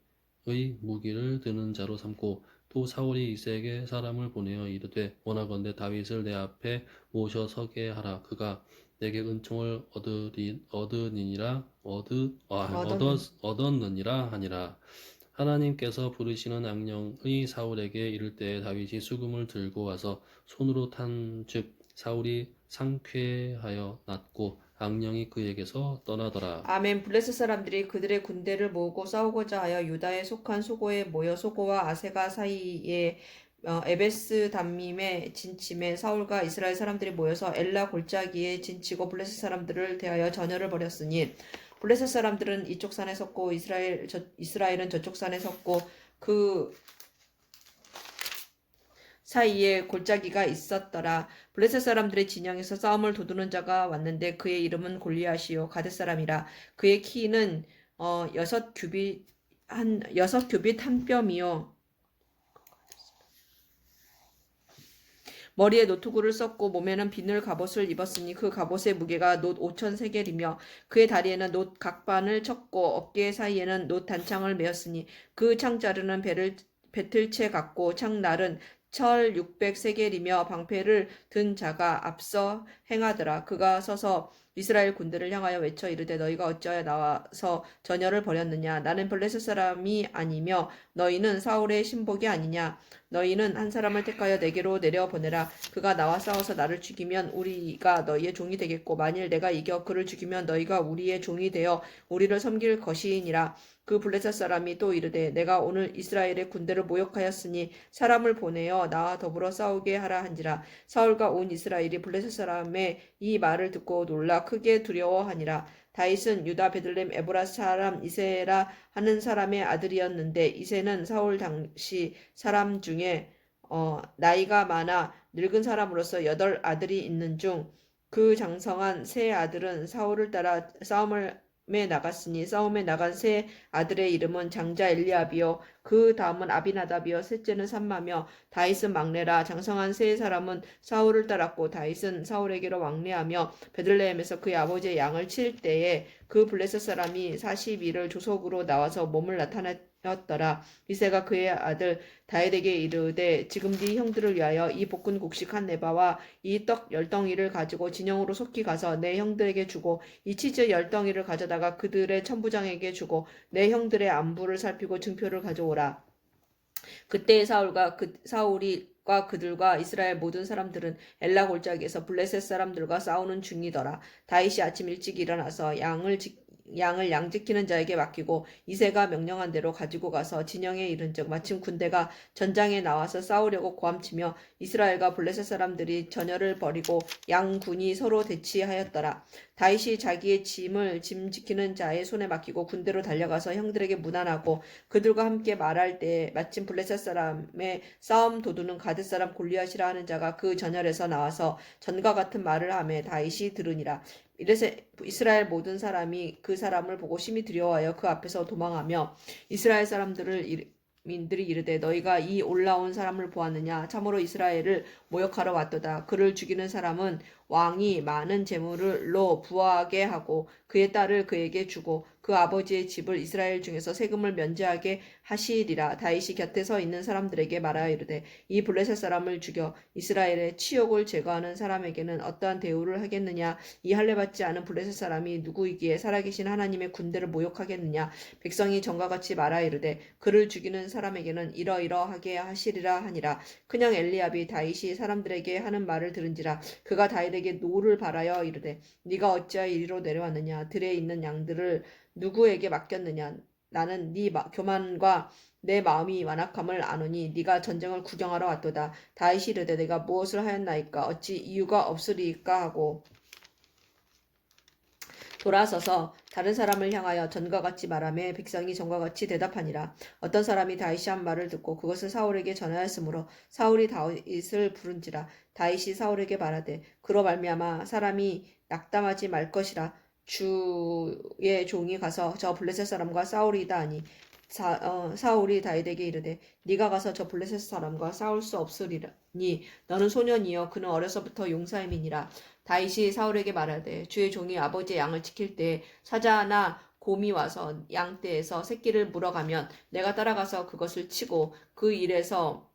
무기를 드는 자로 삼고 또 사울이 이새에게 사람을 보내어 이르되 원하건대 다윗을 내 앞에 모셔 서게 하라. 그가 내게 은총을 얻었느니라 하니라. 하나님께서 부르시는 악령의 사울에게 이를 때에 다윗이 수금을 들고 와서 손으로 탄즉 사울이 상쾌하여 낫고 악령이 그에게서 떠나더라. 아멘. 블레셋 사람들이 그들의 군대를 모으고 싸우고자 하여 유다에 속한 소고에 모여 소고와 아세가 사이에 에베스 담밈에 진침에 사울과 이스라엘 사람들이 모여서 엘라 골짜기에 진치고 블레셋 사람들을 대하여 전열을 벌였으니 블레셋 사람들은 이쪽 산에 섰고 이스라엘은 저쪽 산에 섰고 그 사이에 골짜기가 있었더라. 블레셋 사람들의 진영에서 싸움을 도두는 자가 왔는데 그의 이름은 골리앗이요 가뎃 사람이라. 그의 키는 6규빗 한 뼘이요 머리에 노트구를 썼고 몸에는 비늘 갑옷을 입었으니 그 갑옷의 무게가 놋 5천 세겔이며 그의 다리에는 놋 각반을 쳤고 어깨 사이에는 놋 단창을 메었으니 그 창자루는 배틀채 같고 창날은 철 600세겔이며 방패를 든 자가 앞서 행하더라. 그가 서서 이스라엘 군대를 향하여 외쳐 이르되 너희가 어찌하여 나와서 전열을 벌였느냐. 나는 블레셋 사람이 아니며 너희는 사울의 신복이 아니냐. 너희는 한 사람을 택하여 내게로 내려보내라. 그가 나와 싸워서 나를 죽이면 우리가 너희의 종이 되겠고 만일 내가 이겨 그를 죽이면 너희가 우리의 종이 되어 우리를 섬길 것이니라. 그 블레셋 사람이 또 이르되 내가 오늘 이스라엘의 군대를 모욕하였으니 사람을 보내어 나와 더불어 싸우게 하라 한지라. 사울과 온 이스라엘이 블레셋 사람의 이 말을 듣고 놀라 크게 두려워하니라. 다윗은 유다 베들레헴 에브라 사람 이세라 하는 사람의 아들이었는데 이세는 사울 당시 사람 중에 나이가 많아 늙은 사람으로서 8아들이 있는 중 그 장성한 세 아들은 사울을 따라 싸움에 나갔으니 싸움에 나간 세 아들의 이름은 장자 엘리압이요 그 다음은 아비나답이요 셋째는 삼마며 다윗은 막내라. 장성한 세 사람은 사울을 따랐고 다윗은 사울에게로 왕래하며 베들레헴에서 그의 아버지의 양을 칠 때에 그 블레셋 사람이 40일을 조속으로 나와서 몸을 나타냈더라. 이새가 그의 아들 다윗에게 이르되 지금 네 형들을 위하여 이 볶은 곡식 한 네바와 이 떡 10덩이를 가지고 진영으로 속히 가서 내 형들에게 주고 이 치즈 10덩이를 가져다가 그들의 천부장에게 주고 내 형들의 안부를 살피고 증표를 가져오라. 그때의 사울과 그들과 이스라엘 모든 사람들은 엘라 골짜기에서 블레셋 사람들과 싸우는 중이더라. 다윗이 아침 일찍 일어나서 양을 양지키는 자에게 맡기고 이새가 명령한 대로 가지고 가서 진영에 이른즉 마침 군대가 전장에 나와서 싸우려고 고함치며 이스라엘과 블레셋 사람들이 전열을 벌이고 양군이 서로 대치하였더라. 다윗이 자기의 짐을 짐 지키는 자의 손에 맡기고 군대로 달려가서 형들에게 문안하고 그들과 함께 말할 때에 마침 블레셋 사람의 싸움 도두는 가드 사람 골리앗이라 하는 자가 그 전열에서 나와서 전과 같은 말을 하매 다윗이 들으니라. 이래서 이스라엘 모든 사람이 그 사람을 보고 심히 두려워하여 그 앞에서 도망하며 이스라엘 민들이 이르되 너희가 이 올라온 사람을 보았느냐 참으로 이스라엘을 모욕하러 왔도다. 그를 죽이는 사람은 왕이 많은 재물로 부하게 하고 그의 딸을 그에게 주고 그 아버지의 집을 이스라엘 중에서 세금을 면제하게 하시리라. 다윗이 곁에 서 있는 사람들에게 말하여 이르되 이 블레셋 사람을 죽여 이스라엘의 치욕을 제거하는 사람에게는 어떠한 대우를 하겠느냐. 이 할례받지 않은 블레셋 사람이 누구이기에 살아계신 하나님의 군대를 모욕하겠느냐. 백성이 전과 같이 말하여 이르되 그를 죽이는 사람에게는 이러이러하게 하시리라 하니라. 그냥 엘리압이 다윗이 사람들에게 하는 말을 들은지라. 그가 다윗에게 노를 바라여 이르되 네가 어찌하여 이리로 내려왔느냐. 들에 있는 양들을 누구에게 맡겼느냐. 나는 네 교만과 내 마음이 완악함을 아노니 네가 전쟁을 구경하러 왔도다. 다윗이 이르되 내가 무엇을 하였나이까. 어찌 이유가 없으리까 하고 돌아서서 다른 사람을 향하여 전과 같이 말하며 백성이 전과 같이 대답하니라. 어떤 사람이 다윗이 한 말을 듣고 그것을 사울에게 전하였으므로 사울이 다윗을 부른지라. 다윗이 사울에게 말하되 그로 말미암아 사람이 낙담하지 말 것이라. 주의 종이 가서 저 블레셋 사람과 싸우리이다 하니 사울이 다윗에게 이르되 네가 가서 저 블레셋 사람과 싸울 수 없으리니 너는 소년이여 그는 어려서부터 용사임이니라. 다윗이 사울에게 말하되 주의 종이 아버지의 양을 지킬 때 사자나 곰이 와서 양떼에서 새끼를 물어가면 내가 따라가서 그것을 치고 그 입에서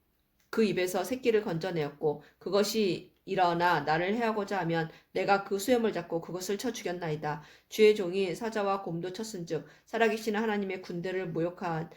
새끼를 건져내었고 그것이 일어나 나를 해하고자 하면 내가 그 수염을 잡고 그것을 쳐 죽였나이다. 주의 종이 사자와 곰도 쳤은즉 살아계신 하나님의 군대를 모욕한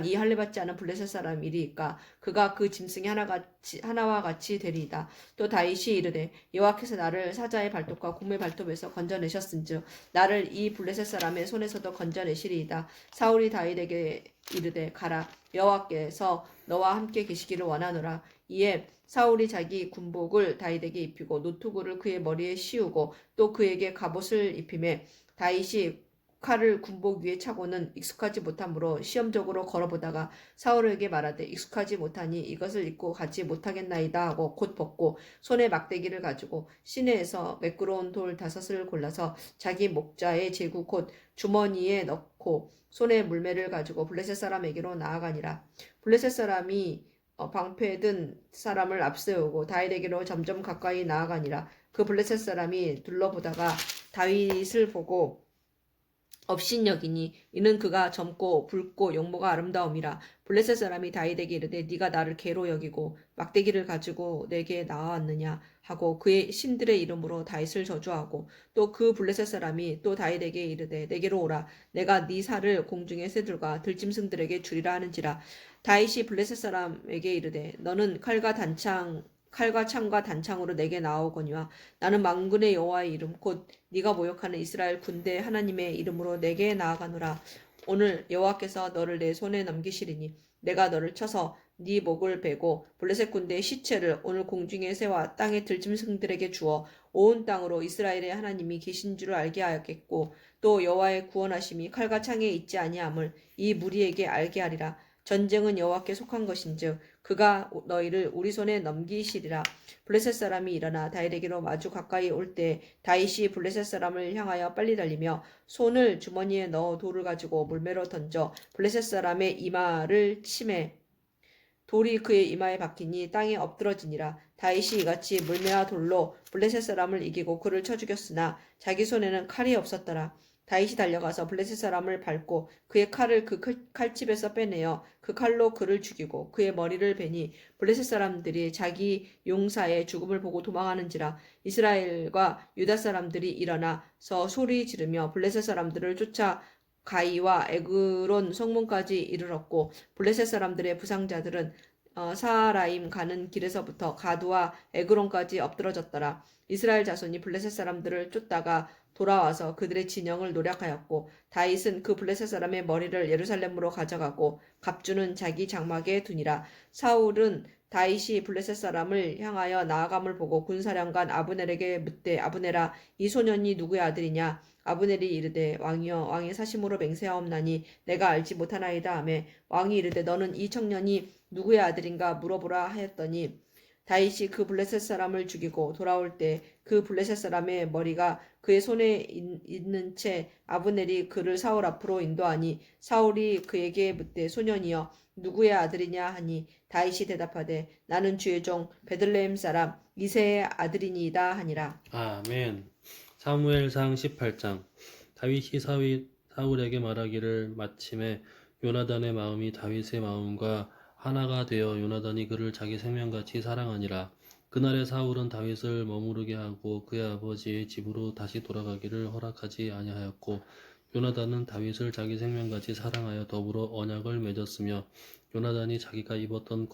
이 할례받지 않은 블레셋 사람이리이까. 그가 그 짐승이 하나와 같이 되리이다. 또 다윗이 이르되 여호와께서 나를 사자의 발톱과 곰의 발톱에서 건져내셨은즉 나를 이 블레셋 사람의 손에서도 건져내시리이다. 사울이 다윗에게 이르되 가라. 여호와께서 너와 함께 계시기를 원하노라. 이에 사울이 자기 군복을 다윗에게 입히고 노투구를 그의 머리에 씌우고 또 그에게 갑옷을 입히매 다윗이 칼을 군복 위에 차고는 익숙하지 못하므로 시험적으로 걸어보다가 사울에게 말하되 익숙하지 못하니 이것을 입고 가지 못하겠나이다 하고 곧 벗고 손에 막대기를 가지고 시내에서 매끄러운 돌 5을 골라서 자기 목자의 제구 곧 주머니에 넣고 손에 물매를 가지고 블레셋 사람에게로 나아가니라. 블레셋 사람이 방패에 든 사람을 앞세우고 다윗에게로 점점 가까이 나아가니라. 그 블레셋 사람이 둘러보다가 다윗을 보고 업신여기니 이는 그가 젊고 붉고 용모가 아름다움이라. 블레셋 사람이 다윗에게 이르되 네가 나를 개로 여기고 막대기를 가지고 내게 나왔느냐 하고 그의 신들의 이름으로 다윗을 저주하고 또 그 블레셋 사람이 또 다윗에게 이르되 내게로 오라. 내가 네 살을 공중의 새들과 들짐승들에게 주리라 하는지라. 다윗이 블레셋 사람에게 이르되 너는 칼과 창과 단창으로 내게 나오거니와 나는 만군의 여호와의 이름 곧 네가 모욕하는 이스라엘 군대 하나님의 이름으로 내게 나아가노라. 오늘 여호와께서 너를 내 손에 넘기시리니 내가 너를 쳐서 네 목을 베고 블레셋 군대의 시체를 오늘 공중의 새와 땅의 들짐승들에게 주어 온 땅으로 이스라엘의 하나님이 계신 줄을 알게 하였겠고 또 여호와의 구원하심이 칼과 창에 있지 아니함을 이 무리에게 알게 하리라. 전쟁은 여호와께 속한 것인즉 그가 너희를 우리 손에 넘기시리라. 블레셋 사람이 일어나 다윗에게로 마주 가까이 올 때 다윗이 블레셋 사람을 향하여 빨리 달리며 손을 주머니에 넣어 돌을 가지고 물매로 던져 블레셋 사람의 이마를 치매 돌이 그의 이마에 박히니 땅에 엎드러지니라. 다윗이 이같이 물매와 돌로 블레셋 사람을 이기고 그를 쳐 죽였으나 자기 손에는 칼이 없었더라. 다윗이 달려가서 블레셋 사람을 밟고 그의 칼을 그 칼집에서 빼내어 그 칼로 그를 죽이고 그의 머리를 베니 블레셋 사람들이 자기 용사의 죽음을 보고 도망하는지라. 이스라엘과 유다 사람들이 일어나서 소리 지르며 블레셋 사람들을 쫓아 가이와 에그론 성문까지 이르렀고 블레셋 사람들의 부상자들은 사하라임 가는 길에서부터 가두와 에그론까지 엎드러졌더라. 이스라엘 자손이 블레셋 사람들을 쫓다가 돌아와서 그들의 진영을 노략하였고 다윗은 그 블레셋 사람의 머리를 예루살렘으로 가져가고 갑주는 자기 장막에 두니라. 사울은 다윗이 블레셋 사람을 향하여 나아감을 보고 군사령관 아브넬에게 묻되 아브넬아 이 소년이 누구의 아들이냐. 아브넬이 이르되 왕이여 왕의 사심으로 맹세하옵나니 내가 알지 못하나이다 하며 왕이 이르되 너는 이 청년이 누구의 아들인가 물어보라 하였더니 다윗이 그 블레셋 사람을 죽이고 돌아올 때 그 블레셋 사람의 머리가 그의 손에 있는 채 아브넬이 그를 사울 앞으로 인도하니 사울이 그에게 묻되 소년이여 누구의 아들이냐 하니 다윗이 대답하되 나는 주의 종 베들레헴 사람 이새의 아들이니이다 하니라. 아멘. 사무엘상 18장. 다윗이 사울에게 말하기를 마침에 요나단의 마음이 다윗의 마음과 하나가 되어 요나단이 그를 자기 생명같이 사랑하니라. 그날에 사울은 다윗을 머무르게 하고 그의 아버지의 집으로 다시 돌아가기를 허락하지 아니하였고 요나단은 다윗을 자기 생명같이 사랑하여 더불어 언약을 맺었으며 요나단이 자기가 입었던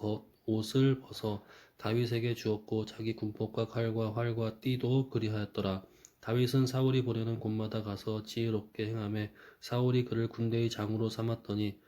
옷을 벗어 다윗에게 주었고 자기 군복과 칼과 활과 띠도 그리하였더라. 다윗은 사울이 보내는 곳마다 가서 지혜롭게 행하며 사울이 그를 군대의 장으로 삼았더니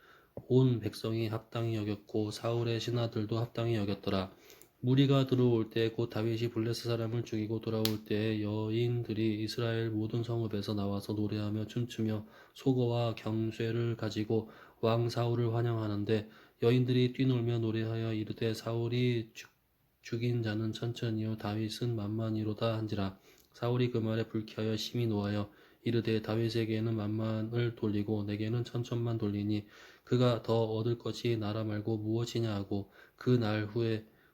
온 백성이 합당히 여겼고 사울의 신하들도 합당히 여겼더라. 무리가 들어올 때 곧 다윗이 블레셋 사람을 죽이고 돌아올 때에 여인들이 이스라엘 모든 성읍에서 나와서 노래하며 춤추며 소거와 경쇠를 가지고 왕 사울을 환영하는데 여인들이 뛰놀며 노래하여 이르되 사울이 죽인 자는 천천히요 다윗은 만만이로다 한지라. 사울이 그 말에 불쾌하여 심히 노하여 이르되 다윗에게는 만만을 돌리고 내게는 천천만 돌리니 그가 더 얻을 것이 나라 말고 무엇이냐 하고 그 날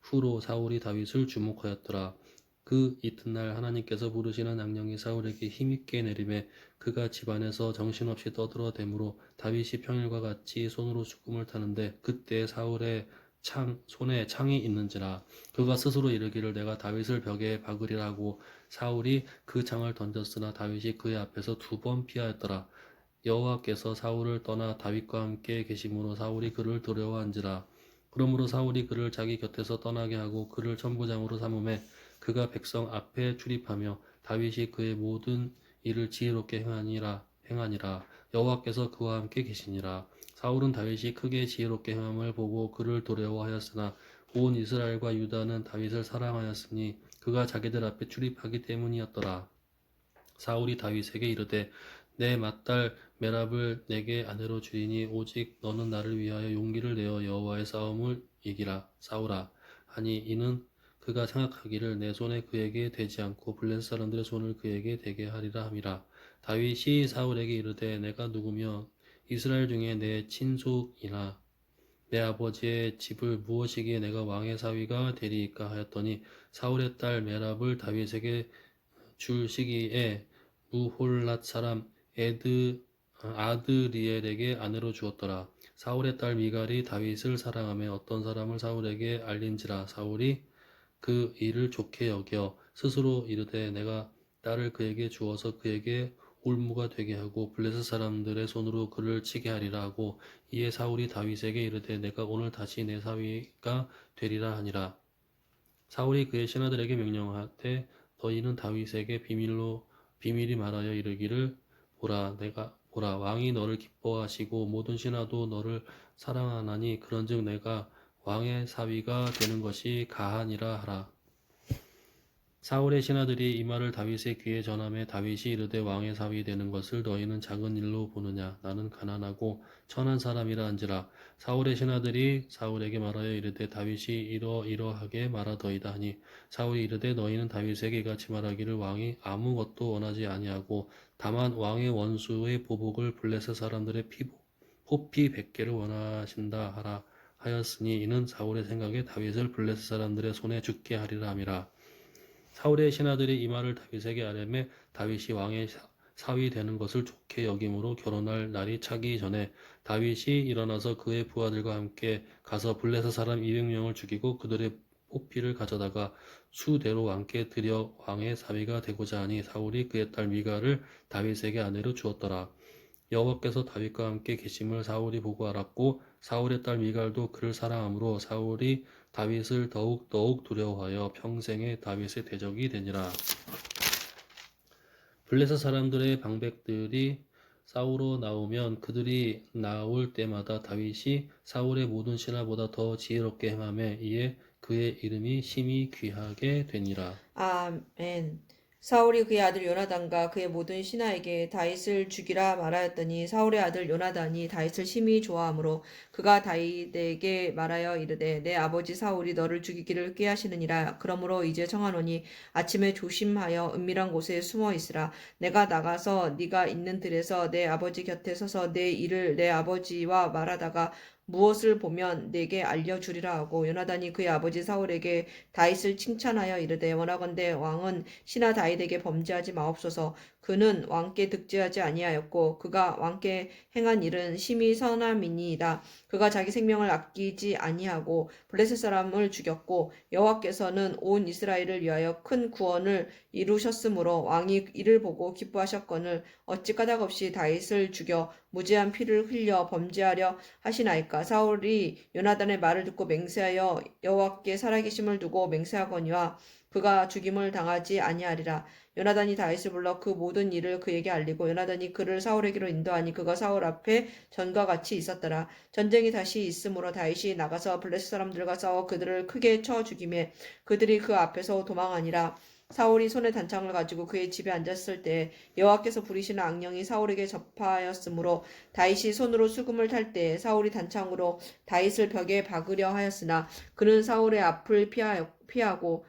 후로 사울이 다윗을 주목하였더라. 그 이튿날 하나님께서 부르시는 악령이 사울에게 힘있게 내림에 그가 집안에서 정신없이 떠들어대므로 다윗이 평일과 같이 손으로 수금을 타는데 그때 사울의 손에 창이 있는지라. 그가 스스로 이르기를 내가 다윗을 벽에 박으리라 하고 사울이 그 창을 던졌으나 다윗이 그의 앞에서 2번 피하였더라. 여호와께서 사울을 떠나 다윗과 함께 계심으로 사울이 그를 두려워한지라. 그러므로 사울이 그를 자기 곁에서 떠나게 하고 그를 천부장으로 삼음에 그가 백성 앞에 출입하며 다윗이 그의 모든 일을 지혜롭게 행하니라. 여호와께서 그와 함께 계시니라. 사울은 다윗이 크게 지혜롭게 행함을 보고 그를 두려워하였으나 온 이스라엘과 유다는 다윗을 사랑하였으니 그가 자기들 앞에 출입하기 때문이었더라. 사울이 다윗에게 이르되 내 맏딸 메랍을 내게 아내로 주리니 오직 너는 나를 위하여 용기를 내어 여호와의 싸움을 이기라. 사울아 하니 이는 그가 생각하기를 내 손에 그에게 되지 않고 블레셋 사람들의 손을 그에게 되게 하리라 함이라. 다윗이 사울에게 이르되 내가 누구며 이스라엘 중에 내 친속이나 내 아버지의 집을 무엇이기에 내가 왕의 사위가 되리이까 하였더니 사울의 딸 메랍을 다윗에게 줄 시기에 무홀랏 사람 아드리엘에게 아내로 주었더라. 사울의 딸 미갈이 다윗을 사랑하며 어떤 사람을 사울에게 알린지라. 사울이 그 일을 좋게 여겨 스스로 이르되 내가 딸을 그에게 주어서 그에게 올무가 되게 하고 블레셋 사람들의 손으로 그를 치게 하리라 하고 이에 사울이 다윗에게 이르되 내가 오늘 다시 내 사위가 되리라 하니라. 사울이 그의 신하들에게 명령하되 너희는 다윗에게 비밀이 말하여 이르기를 보라 왕이 너를 기뻐하시고 모든 신하도 너를 사랑하나니 그런즉 내가 왕의 사위가 되는 것이 가하니라 하라. 사울의 신하들이 이 말을 다윗의 귀에 전하매 다윗이 이르되 왕의 사위 되는 것을 너희는 작은 일로 보느냐 나는 가난하고 천한 사람이라 한지라. 사울의 신하들이 사울에게 말하여 이르되 다윗이 이러이러하게 말하더이다 하니 사울이 이르되 너희는 다윗에게 이같이 말하기를 왕이 아무것도 원하지 아니하고 다만 왕의 원수의 보복을 블레셋 사람들의 포피 100개를 원하신다 하라 하였으니 이는 사울의 생각에 다윗을 블레셋 사람들의 손에 죽게 하리라 함이라. 사울의 신하들이 이 말을 다윗에게 아뢰매 다윗이 왕의 사위 되는 것을 좋게 여김으로 결혼할 날이 차기 전에 다윗이 일어나서 그의 부하들과 함께 가서 블레셋 사람 200명을 죽이고 그들의 포피를 가져다가 수대로 왕께 드려 왕의 사위가 되고자 하니 사울이 그의 딸 미갈을 다윗에게 아내로 주었더라. 여호와께서 다윗과 함께 계심을 사울이 보고 알았고 사울의 딸 미갈도 그를 사랑하므로 사울이 다윗을 더욱 두려워하여 평생에 다윗의 대적이 되니라. 블레셋 사람들의 방백들이 싸우러 나오면 그들이 나올 때마다 다윗이 사울의 모든 신하보다 더 지혜롭게 행하매 이에 그의 이름이 심히 귀하게 되니라. 아멘. 사울이 그의 아들 요나단과 그의 모든 신하에게 다윗을 죽이라 말하였더니 사울의 아들 요나단이 다윗을 심히 좋아하므로 그가 다윗에게 말하여 이르되 내 아버지 사울이 너를 죽이기를 꾀하시느니라. 그러므로 이제 청하노니 아침에 조심하여 은밀한 곳에 숨어 있으라. 내가 나가서 네가 있는 들에서 내 아버지 곁에 서서 내 일을 내 아버지와 말하다가 무엇을 보면 내게 알려주리라 하고 요나단이 그의 아버지 사울에게 다윗을 칭찬하여 이르되 원하건대 왕은 신하 다윗에게 범죄하지 마옵소서. 그는 왕께 득죄하지 아니하였고 그가 왕께 행한 일은 심히 선함이니이다. 그가 자기 생명을 아끼지 아니하고 블레셋 사람을 죽였고 여호와께서는 온 이스라엘을 위하여 큰 구원을 이루셨으므로 왕이 이를 보고 기뻐하셨거늘 어찌 까닭없이 다윗을 죽여 무죄한 피를 흘려 범죄하려 하시나이까. 사울이 요나단의 말을 듣고 맹세하여 여호와께 살아계심을 두고 맹세하거니와 그가 죽임을 당하지 아니하리라. 요나단이 다윗을 불러 그 모든 일을 그에게 알리고 요나단이 그를 사울에게로 인도하니 그가 사울 앞에 전과 같이 있었더라. 전쟁이 다시 있으므로 다윗이 나가서 블레셋 사람들과 싸워 그들을 크게 쳐 죽이매 그들이 그 앞에서 도망하니라. 사울이 손에 단창을 가지고 그의 집에 앉았을 때 여호와께서 부리시는 악령이 사울에게 접하였으므로 다윗이 손으로 수금을 탈 때 사울이 단창으로 다윗을 벽에 박으려 하였으나 그는 사울의 앞을 피하고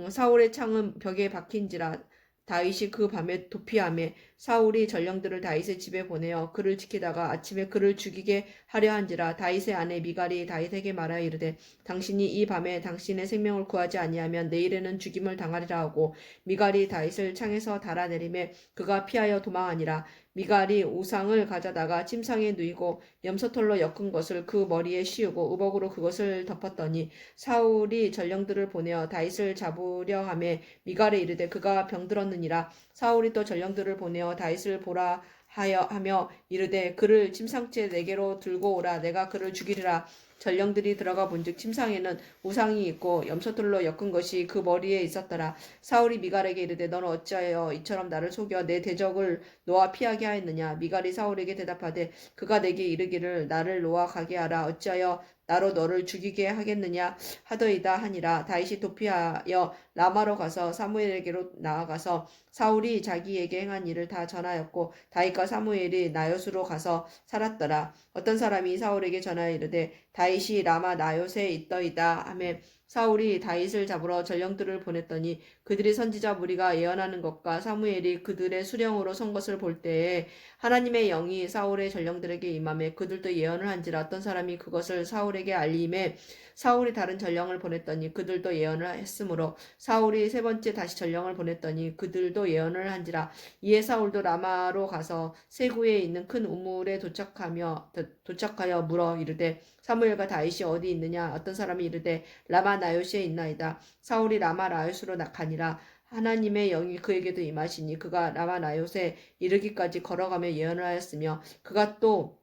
사울의 창은 벽에 박힌지라. 다윗이 그 밤에 도피하매 사울이 전령들을 다윗의 집에 보내어 그를 지키다가 아침에 그를 죽이게 하려 한지라. 다윗의 아내 미갈이 다윗에게 말하여 이르되 당신이 이 밤에 당신의 생명을 구하지 아니하면 내일에는 죽임을 당하리라 하고 미갈이 다윗을 창에서 달아내리매 그가 피하여 도망하니라. 미갈이 우상을 가져다가 침상에 누이고 염소털로 엮은 것을 그 머리에 씌우고 우벅으로 그것을 덮었더니 사울이 전령들을 보내어 다윗을 잡으려 하매 미갈에 이르되 그가 병들었느니라. 사울이 또 전령들을 보내어 다윗을 보라 하며 이르되 그를 침상째 내게로 들고 오라. 내가 그를 죽이리라. 전령들이 들어가 본즉 침상에는 우상이 있고 염소털로 엮은 것이 그 머리에 있었더라. 사울이 미갈에게 이르되 너는 어찌하여 이처럼 나를 속여 내 대적을 노아 피하게 하였느냐. 미갈이 사울에게 대답하되 그가 내게 이르기를 나를 노아 가게 하라. 어찌하여 나로 너를 죽이게 하겠느냐 하더이다 하니라. 다윗이 도피하여 라마로 가서 사무엘에게로 나아가서 사울이 자기에게 행한 일을 다 전하였고 다윗과 사무엘이 나요스로 가서 살았더라. 어떤 사람이 사울에게 전하여 이르되 다윗이 라마 나요스에 있더이다 하매 사울이 다윗을 잡으러 전령들을 보냈더니 그들이 선지자 무리가 예언하는 것과 사무엘이 그들의 수령으로 선 것을 볼 때에 하나님의 영이 사울의 전령들에게 임하매 그들도 예언을 한지라. 어떤 사람이 그것을 사울에게 알림에 사울이 다른 전령을 보냈더니 그들도 예언을 했으므로 사울이 세 번째 다시 전령을 보냈더니 그들도 예언을 한지라. 이에 사울도 라마로 가서 세구에 있는 큰 우물에 도착하여 물어 이르되 사무엘과 다윗이 어디 있느냐. 어떤 사람이 이르되 라마 나요시에 있나이다. 사울이 라마 나요스로 가니라. 하나님의 영이 그에게도 임하시니 그가 라마 나요스에 이르기까지 걸어가며 예언을 하였으며 그가 또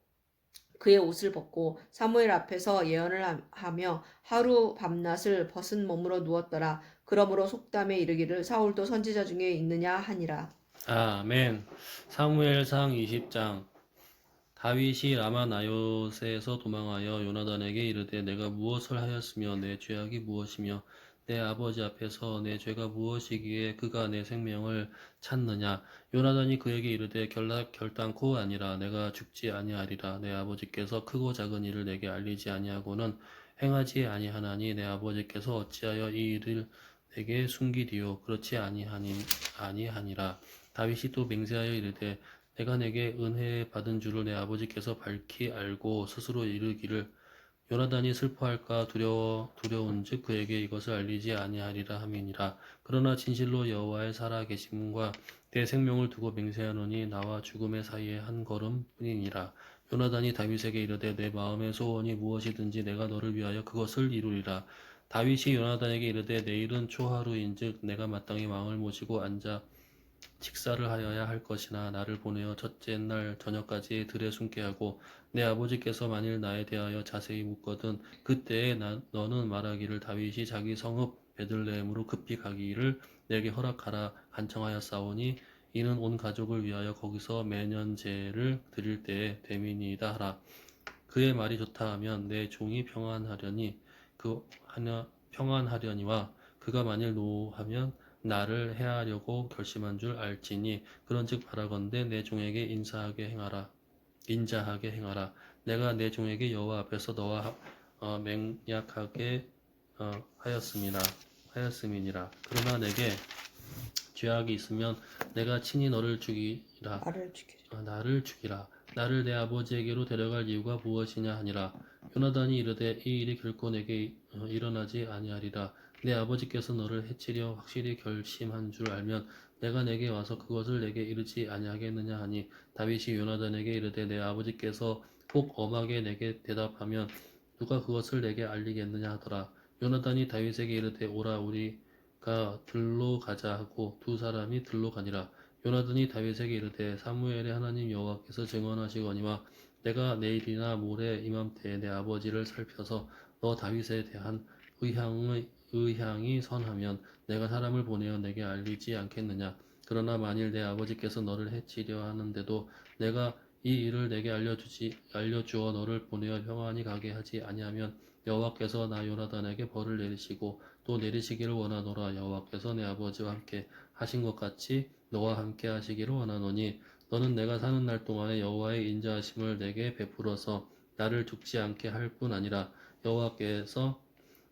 그의 옷을 벗고 사무엘 앞에서 예언을 하며 하루 밤낮을 벗은 몸으로 누웠더라. 그러므로 속담에 이르기를 사울도 선지자 중에 있느냐 하니라. 아멘. 사무엘상 20장. 다윗이 라마나요스에서 도망하여 요나단에게 이르되 내가 무엇을 하였으며 내 죄악이 무엇이며 내 아버지 앞에서 내 죄가 무엇이기에 그가 내 생명을 찾느냐. 요나단이 그에게 이르되 결단코 아니라 내가 죽지 아니하리라. 내 아버지께서 크고 작은 일을 내게 알리지 아니하고는 행하지 아니하나니 내 아버지께서 어찌하여 이 일을 내게 숨기리요. 그렇지 아니하니라. 다윗이 또 맹세하여 이르되 내가 내게 은혜 받은 줄을 내 아버지께서 밝히 알고 스스로 이르기를 요나단이 슬퍼할까 두려운즉 그에게 이것을 알리지 아니하리라 함이니라. 그러나 진실로 여호와의 살아 계심과 내 생명을 두고 맹세하노니 나와 죽음의 사이에 한 걸음 뿐이니라. 요나단이 다윗에게 이르되 내 마음의 소원이 무엇이든지 내가 너를 위하여 그것을 이루리라. 다윗이 요나단에게 이르되 내일은 초하루인즉 내가 마땅히 왕을 모시고 앉아 식사를 하여야 할 것이나 나를 보내어 첫째 날 저녁까지 들에 숨게 하고 내 아버지께서 만일 나에 대하여 자세히 묻거든 그때에 너는 말하기를 다윗이 자기 성읍 베들레헴으로 급히 가기를 내게 허락하라 간청하였사오니 이는 온 가족을 위하여 거기서 매년 제를 드릴 때에 됨이니이다 하라. 그의 말이 좋다 하면 내 종이 평안하려니와 그가 만일 노하면 나를 해하려고 결심한 줄 알지니 그런즉 바라건대 내 종에게 인자하게 행하라. 내가 내 종에게 여호와 앞에서 너와 맹약하게 하였음이니라. 그러나 내게 죄악이 있으면 내가 친히 너를 죽이라. 나를 죽이리. 나를 죽이라. 나를 내 아버지에게로 데려갈 이유가 무엇이냐 하니라. 요나단이 이르되 이 일이 결코 내게 일어나지 아니하리라. 내 아버지께서 너를 해치려 확실히 결심한 줄 알면 내가 내게 와서 그것을 내게 이르지 아니하겠느냐 하니 다윗이 요나단에게 이르되 내 아버지께서 혹 엄하게 내게 대답하면 누가 그것을 내게 알리겠느냐 하더라. 요나단이 다윗에게 이르되 오라 우리가 들로 가자 하고 두 사람이 들로 가니라. 요나단이 다윗에게 이르되 사무엘의 하나님 여호와께서 증언하시거니와 내가 내일이나 모레 이맘때에 내 아버지를 살펴서 너 다윗에 대한 의향이 선하면 내가 사람을 보내어 내게 알리지 않겠느냐. 그러나 만일 내 아버지께서 너를 해치려 하는데도 내가 이 일을 내게 알려주어 너를 보내어 평안히 가게 하지 아니하면 여호와께서 나 요나단에게 벌을 내리시고 또 내리시기를 원하노라. 여호와께서 내 아버지와 함께 하신 것 같이 너와 함께 하시기를 원하노니 너는 내가 사는 날 동안에 여호와의 인자하심을 내게 베풀어서 나를 죽지 않게 할 뿐 아니라 여호와께서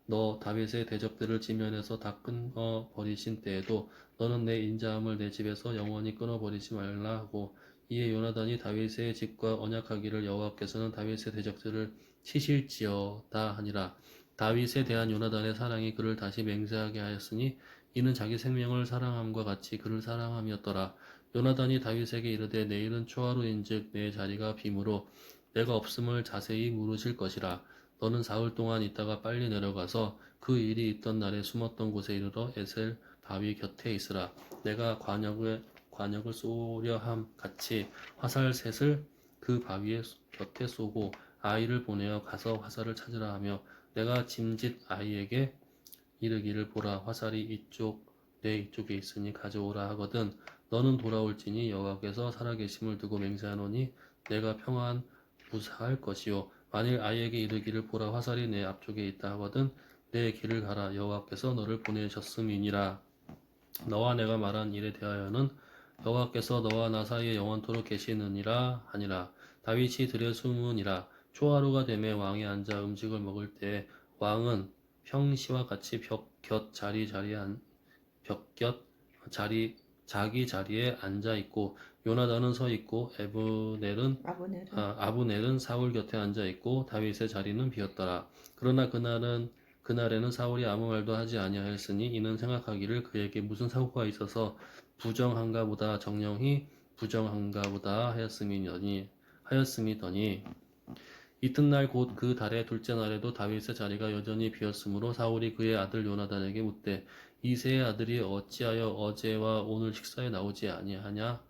너 다윗의 대적들을 지면에서 다 끊어 버리신 때에도 너는 내 인자함을 내 집에서 영원히 끊어 버리지 말라 하고 이에 요나단이 다윗의 집과 언약하기를 여호와께서는 다윗의 대적들을 치실지어다 하니라. 다윗에 대한 요나단의 사랑이 그를 다시 맹세하게 하였으니 이는 자기 생명을 사랑함과 같이 그를 사랑함이었더라. 요나단이 다윗에게 이르되 내일은 초하루인즉 내 자리가 빔으로 내가 없음을 자세히 물으실 것이라. 너는 사흘 동안 있다가 빨리 내려가서 그 일이 있던 날에 숨었던 곳에 이르러 에셀 바위 곁에 있으라. 내가 관역을 쏘려 함 같이 화살 셋을 그 바위에 곁에 쏘고 아이를 보내어 가서 화살을 찾으라 하며 내가 짐짓 아이에게 이르기를 보라 화살이 내 이쪽에 있으니 가져오라 하거든 너는 돌아올지니 여호와께서 살아계심을 두고 맹세하노니 내가 평안 무사할 것이요 만일 아이에게 이르기를 보라 화살이 내 앞쪽에 있다 하거든 내 길을 가라 여호와께서 너를 보내셨음이니라. 너와 내가 말한 일에 대하여는 여호와께서 너와 나 사이에 영원토록 계시느니라 하니라. 다윗이 들에 숨으니라. 초하루가 되매 왕이 앉아 음식을 먹을 때에 왕은 평시와 같이 자기 자리에 앉아 있고 요나단은 서 있고 아브넬은 사울 곁에 앉아 있고 다윗의 자리는 비었더라. 그러나 그날에는 사울이 아무 말도 하지 아니하였으니 이는 생각하기를 그에게 무슨 사고가 있어서 부정한가 보다 정령이 부정한가 보다 하였음이더니 이튿날 곧 그 달의 둘째 날에도 다윗의 자리가 여전히 비었으므로 사울이 그의 아들 요나단에게 묻되 이새의 아들이 어찌하여 어제와 오늘 식사에 나오지 아니하느냐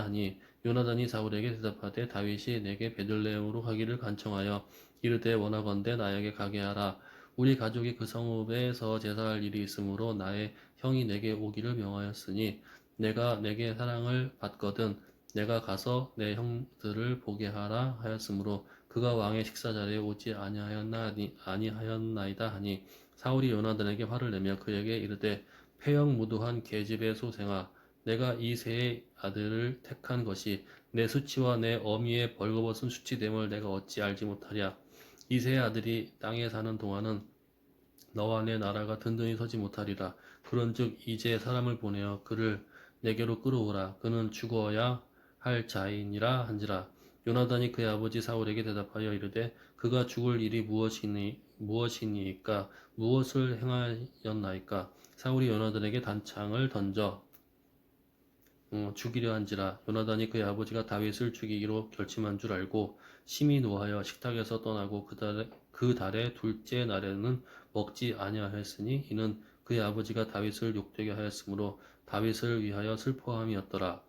하니 요나단이 사울에게 대답하되 다윗이 내게 베들레헴으로 가기를 간청하여 이르되 원하건대 나에게 가게 하라. 우리 가족이 그 성읍에서 제사할 일이 있으므로 나의 형이 내게 오기를 명하였으니 내가 내게 사랑을 받거든 내가 가서 내 형들을 보게 하라 하였으므로 그가 왕의 식사 자리에 오지 아니하였나이다 하니 사울이 요나단에게 화를 내며 그에게 이르되 패역무도한 계집의 소생아 내가 이새의 아들을 택한 것이 내 수치와 내 어미의 벌거벗은 수치됨을 내가 어찌 알지 못하랴. 이새의 아들이 땅에 사는 동안은 너와 내 나라가 든든히 서지 못하리라. 그런즉 이제 사람을 보내어 그를 내게로 끌어오라. 그는 죽어야 할 자이니라 한지라. 요나단이 그의 아버지 사울에게 대답하여 이르되 그가 죽을 일이 무엇이니까 무엇을 행하였나이까. 사울이 요나단에게 단창을 던져 죽이려 한지라. 요나단이 그의 아버지가 다윗을 죽이기로 결심한 줄 알고 심히 노하여 식탁에서 떠나고 그 달의 둘째 날에는 먹지 아니하였으니 이는 그의 아버지가 다윗을 욕되게 하였으므로 다윗을 위하여 슬퍼함이었더라.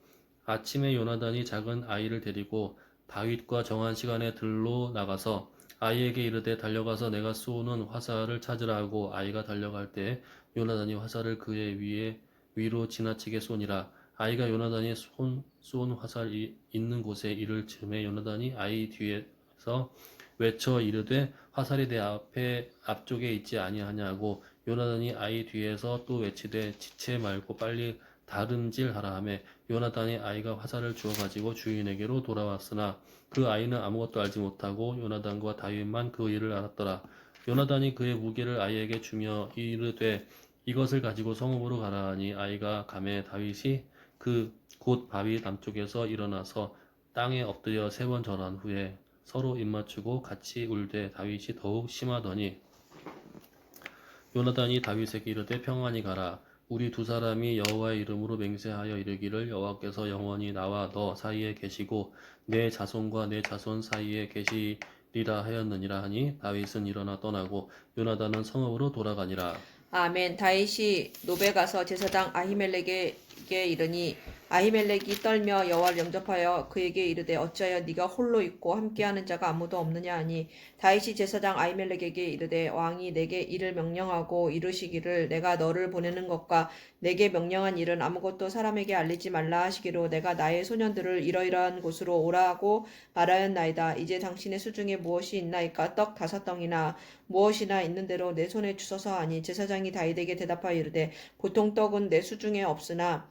아침에 요나단이 작은 아이를 데리고 다윗과 정한 시간에 들로 나가서 아이에게 이르되 달려가서 내가 쏘는 화살을 찾으라 하고 아이가 달려갈 때에 요나단이 화살을 그의 위로 지나치게 쏘니라. 아이가 요나단이 쏜 화살이 있는 곳에 이를 즈음에 요나단이 아이 뒤에서 외쳐 이르되 화살이 내 앞쪽에 있지 아니하냐고 요나단이 아이 뒤에서 또 외치되 지체 말고 빨리 다름질하라 하매 요나단이 아이가 화살을 주어 가지고 주인에게로 돌아왔으나 그 아이는 아무것도 알지 못하고 요나단과 다윗만 그 일을 알았더라. 요나단이 그의 무기를 아이에게 주며 이르되 이것을 가지고 성읍으로 가라 하니 아이가 가매 다윗이 곧 바위 남쪽에서 일어나서 땅에 엎드려 3번 절한 후에 서로 입맞추고 같이 울되 다윗이 더욱 심하더니 요나단이 다윗에게 이르되 평안히 가라. 우리 두 사람이 여호와의 이름으로 맹세하여 이르기를 여호와께서 영원히 나와 너 사이에 계시고 내 자손과 내 자손 사이에 계시리라 하였느니라 하니 다윗은 일어나 떠나고 요나단은 성읍으로 돌아가니라. 아멘. 다윗이 노베 가서 제사장 아히멜렉에게 이르니 아히멜렉이 떨며 여호와를 영접하여 그에게 이르되 어찌하여 네가 홀로 있고 함께하는 자가 아무도 없느냐 하니 다윗이 제사장 아히멜렉에게 이르되 왕이 내게 이를 명령하고 이르시기를 내가 너를 보내는 것과 내게 명령한 일은 아무것도 사람에게 알리지 말라 하시기로 내가 나의 소년들을 이러이러한 곳으로 오라고 말하였나이다. 이제 당신의 수중에 무엇이 있나이까? 떡 5덩이나 무엇이나 있는 대로 내 손에 주소서 하니 제사장이 다윗에게 대답하여 이르되 보통 떡은 내 수중에 없으나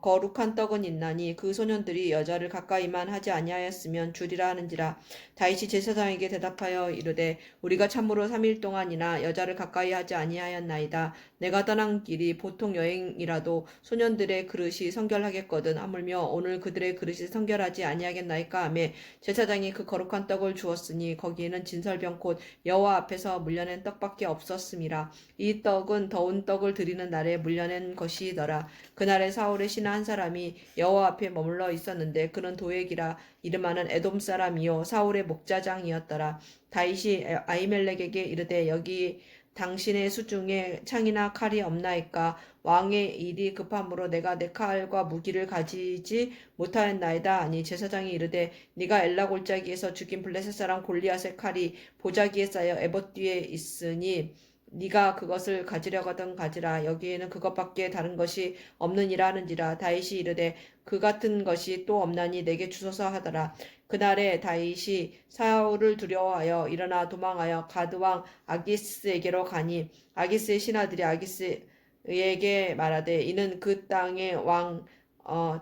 거룩한 떡은 있나니 그 소년들이 여자를 가까이만 하지 아니하였으면 주리라 하는지라. 다윗이 제사장에게 대답하여 이르되 우리가 참으로 3일 동안이나 여자를 가까이 하지 아니하였나이다. 내가 떠난 길이 보통 여행이라도 소년들의 그릇이 성결하겠거든. 하물며 오늘 그들의 그릇이 성결하지 아니하겠나이까 하매 제사장이 그 거룩한 떡을 주었으니 거기에는 진설병 곧 여호와 앞에서 물려낸 떡밖에 없었음이라. 이 떡은 더운 떡을 드리는 날에 물려낸 것이더라. 그날에 사울의 신하 한 사람이 여호와 앞에 머물러 있었는데 그는 도액이라 이름하는 에돔 사람이요 사울의 목자장이었더라. 다윗이 아히멜렉에게 이르되 여기 당신의 수중에 창이나 칼이 없나이까? 왕의 일이 급함으로 내가 내 칼과 무기를 가지지 못하였나이다 하니 제사장이 이르되 네가 엘라 골짜기에서 죽인 블레셋 사람 골리앗의 칼이 보자기에 쌓여 에봇 뒤에 있으니 네가 그것을 가지려거든 가지라. 여기에는 그것밖에 다른 것이 없느니라 하는지라. 다윗이 이르되 그 같은 것이 또 없나니 내게 주소서 하더라. 그날에 다윗이 사울을 두려워하여 일어나 도망하여 가드왕 아기스에게로 가니 아기스의 신하들이 아기스에게 말하되 이는 그 땅의 왕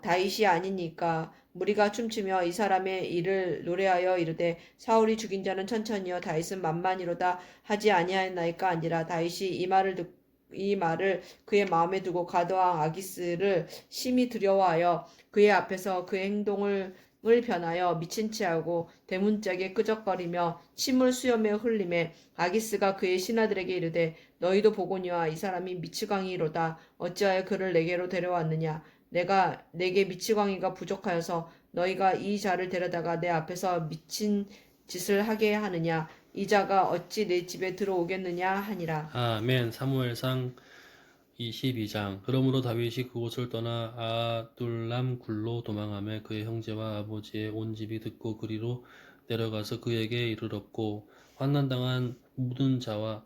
다윗이 아니니까 무리가 춤추며 이 사람의 일을 노래하여 이르되 사울이 죽인 자는 천천히요 다윗은 만만이로다 하지 아니하였나이까 아니라. 다윗이 이 말을 그의 마음에 두고 가드왕 아기스를 심히 두려워하여 그의 앞에서 그의 행동을 변하여 미친 체하고 대문짝에 끄적거리며 침을 수염에 흘리매 아기스가 그의 신하들에게 이르되 너희도 보거니와 이 사람이 미치광이로다. 어찌하여 그를 내게로 데려왔느냐? 내게 미치광이가 부족하여서 너희가 이 자를 데려다가 내 앞에서 미친 짓을 하게 하느냐? 이 자가 어찌 내 집에 들어오겠느냐 하니라. 아멘. 사무엘상 22장. 그러므로 다윗이 그곳을 떠나 아둘람 굴로 도망하며 그의 형제와 아버지의 온 집이 듣고 그리로 내려가서 그에게 이르렀고 환난당한 모든 자와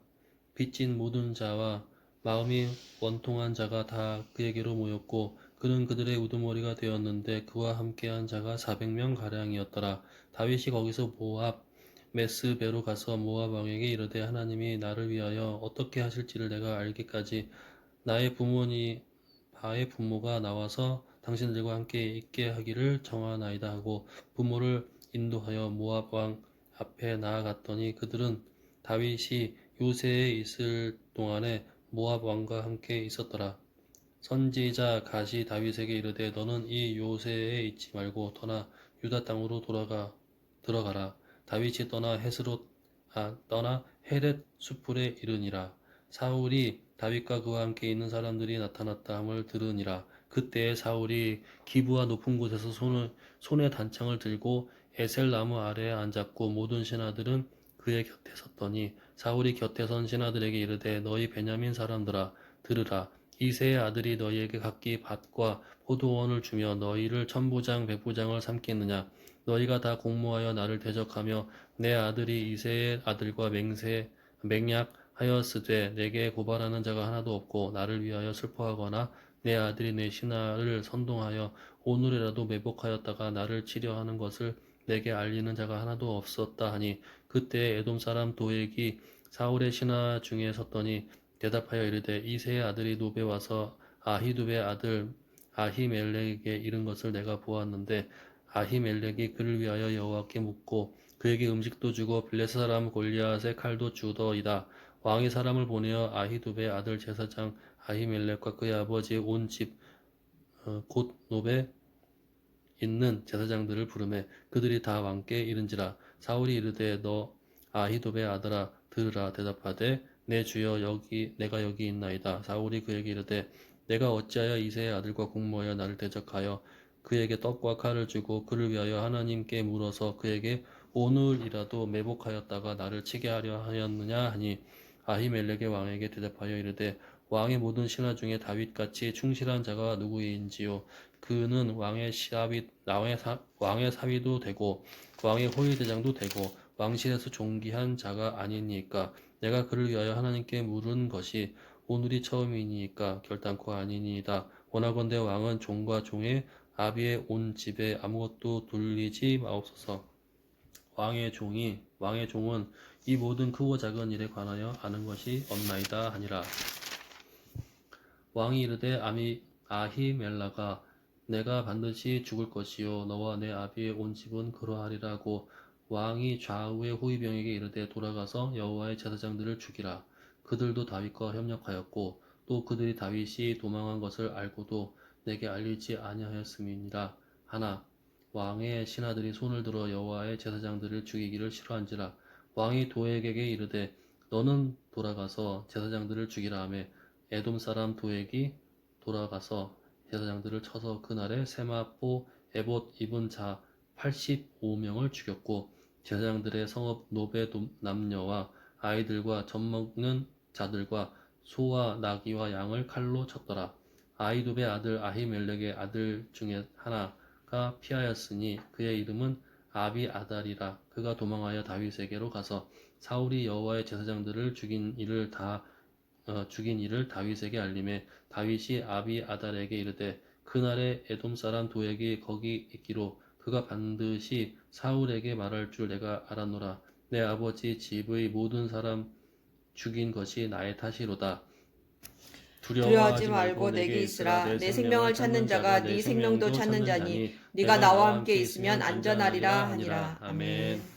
빚진 모든 자와 마음이 원통한 자가 다 그에게로 모였고 그는 그들의 우두머리가 되었는데 그와 함께한 자가 400명 가량이었더라. 다윗이 거기서 모압 메스베로 가서 모압 왕에게 이르되 하나님이 나를 위하여 어떻게 하실지를 내가 알기까지 나의 부모가 나와서 당신들과 함께 있게 하기를 정하나이다 하고 부모를 인도하여 모압 왕 앞에 나아갔더니 그들은 다윗이 요새에 있을 동안에 모압 왕과 함께 있었더라. 선지자 갓이 다윗에게 이르되 너는 이 요새에 있지 말고 떠나 유다 땅으로 들어가라. 다윗이 떠나 헤렛 수풀에 이르니라. 사울이 다윗과 그와 함께 있는 사람들이 나타났다 함을 들으니라. 그때에 사울이 기브와 높은 곳에서 손에 단창을 들고 에셀 나무 아래에 앉았고 모든 신하들은 그의 곁에 섰더니 사울이 곁에 선 신하들에게 이르되 너희 베냐민 사람들아 들으라. 이새의 아들이 너희에게 각기 밭과 포도원을 주며 너희를 천부장 백부장을 삼겠느냐. 너희가 다 공모하여 나를 대적하며 내 아들이 이새의 아들과 맹약하였으되 내게 고발하는 자가 하나도 없고 나를 위하여 슬퍼하거나 내 아들이 내 신하를 선동하여 오늘이라도 매복하였다가 나를 치려 하는 것을 내게 알리는 자가 하나도 없었다 하니 그때 에돔 사람 도액이 사울의 신하 중에 섰더니 대답하여 이르되 이새의 아들이 노베 와서 아히두베 아들 아히멜렉에게 이른 것을 내가 보았는데 아히멜렉이 그를 위하여 여호와께 묻고 그에게 음식도 주고 블레셋 사람 골리앗의 칼도 주더이다. 왕이 사람을 보내어 아히두베 아들 제사장 아히멜렉과 그의 아버지 온 집 곧 노베 있는 제사장들을 부르매 그들이 다 왕께 이른지라. 사울이 이르되 너 아히도베 아들아 들으라. 대답하되 내 주여 내가 여기 있나이다. 사울이 그에게 이르되 내가 어찌하여 이새의 아들과 공모하여 나를 대적하여 그에게 떡과 칼을 주고 그를 위하여 하나님께 물어서 그에게 오늘이라도 매복하였다가 나를 치게 하려 하였느냐 하니 아히멜렉의 왕에게 대답하여 이르되 왕의 모든 신하 중에 다윗같이 충실한 자가 누구인지요. 그는 왕의 사위도 되고 왕의 호위대장도 되고 왕실에서 존귀한 자가 아니니까. 내가 그를 위하여 하나님께 물은 것이 오늘이 처음이니까 결단코 아니니이다. 원하건대 왕은 종과 종의 아비의 온 집에 아무것도 돌리지 마옵소서. 왕의 종은 이 모든 크고 작은 일에 관하여 아는 것이 없나이다 하니라. 왕이 이르되 아히멜라가 내가 반드시 죽을 것이요 너와 내 아비의 온 집은 그러하리라고 왕이 좌우의 호위병에게 이르되 돌아가서 여호와의 제사장들을 죽이라. 그들도 다윗과 협력하였고 또 그들이 다윗이 도망한 것을 알고도 내게 알리지 아니하였음이니라. 하나 왕의 신하들이 손을 들어 여호와의 제사장들을 죽이기를 싫어한지라. 왕이 도액에게 이르되 너는 돌아가서 제사장들을 죽이라 하며 에돔 사람 도액이 돌아가서 제사장들을 쳐서 그날에 세마포 에봇 입은 자 85명을 죽였고 제사장들의 성읍 노베 남녀와 아이들과 젖먹는 자들과 소와 나귀와 양을 칼로 쳤더라. 아히두베 아들 아히멜렉의 아들 중에 하나가 피하였으니 그의 이름은 아비아달이라. 그가 도망하여 다윗에게로 가서 사울이 여호와의 제사장들을 죽인 일을 다윗에게 알림해 다윗이 아비아달에게 이르되 그날에 에돔 사람 도액이 거기 있기로 그가 반드시 사울에게 말할 줄 내가 알았노라. 내 아버지 집의 모든 사람 죽인 것이 나의 탓이로다. 두려워하지 말고 내게 있으라. 내 생명을 찾는 자가 네 생명도 찾는 자니 네가 나와 함께 있으면 안전하리라 하니라. 아멘.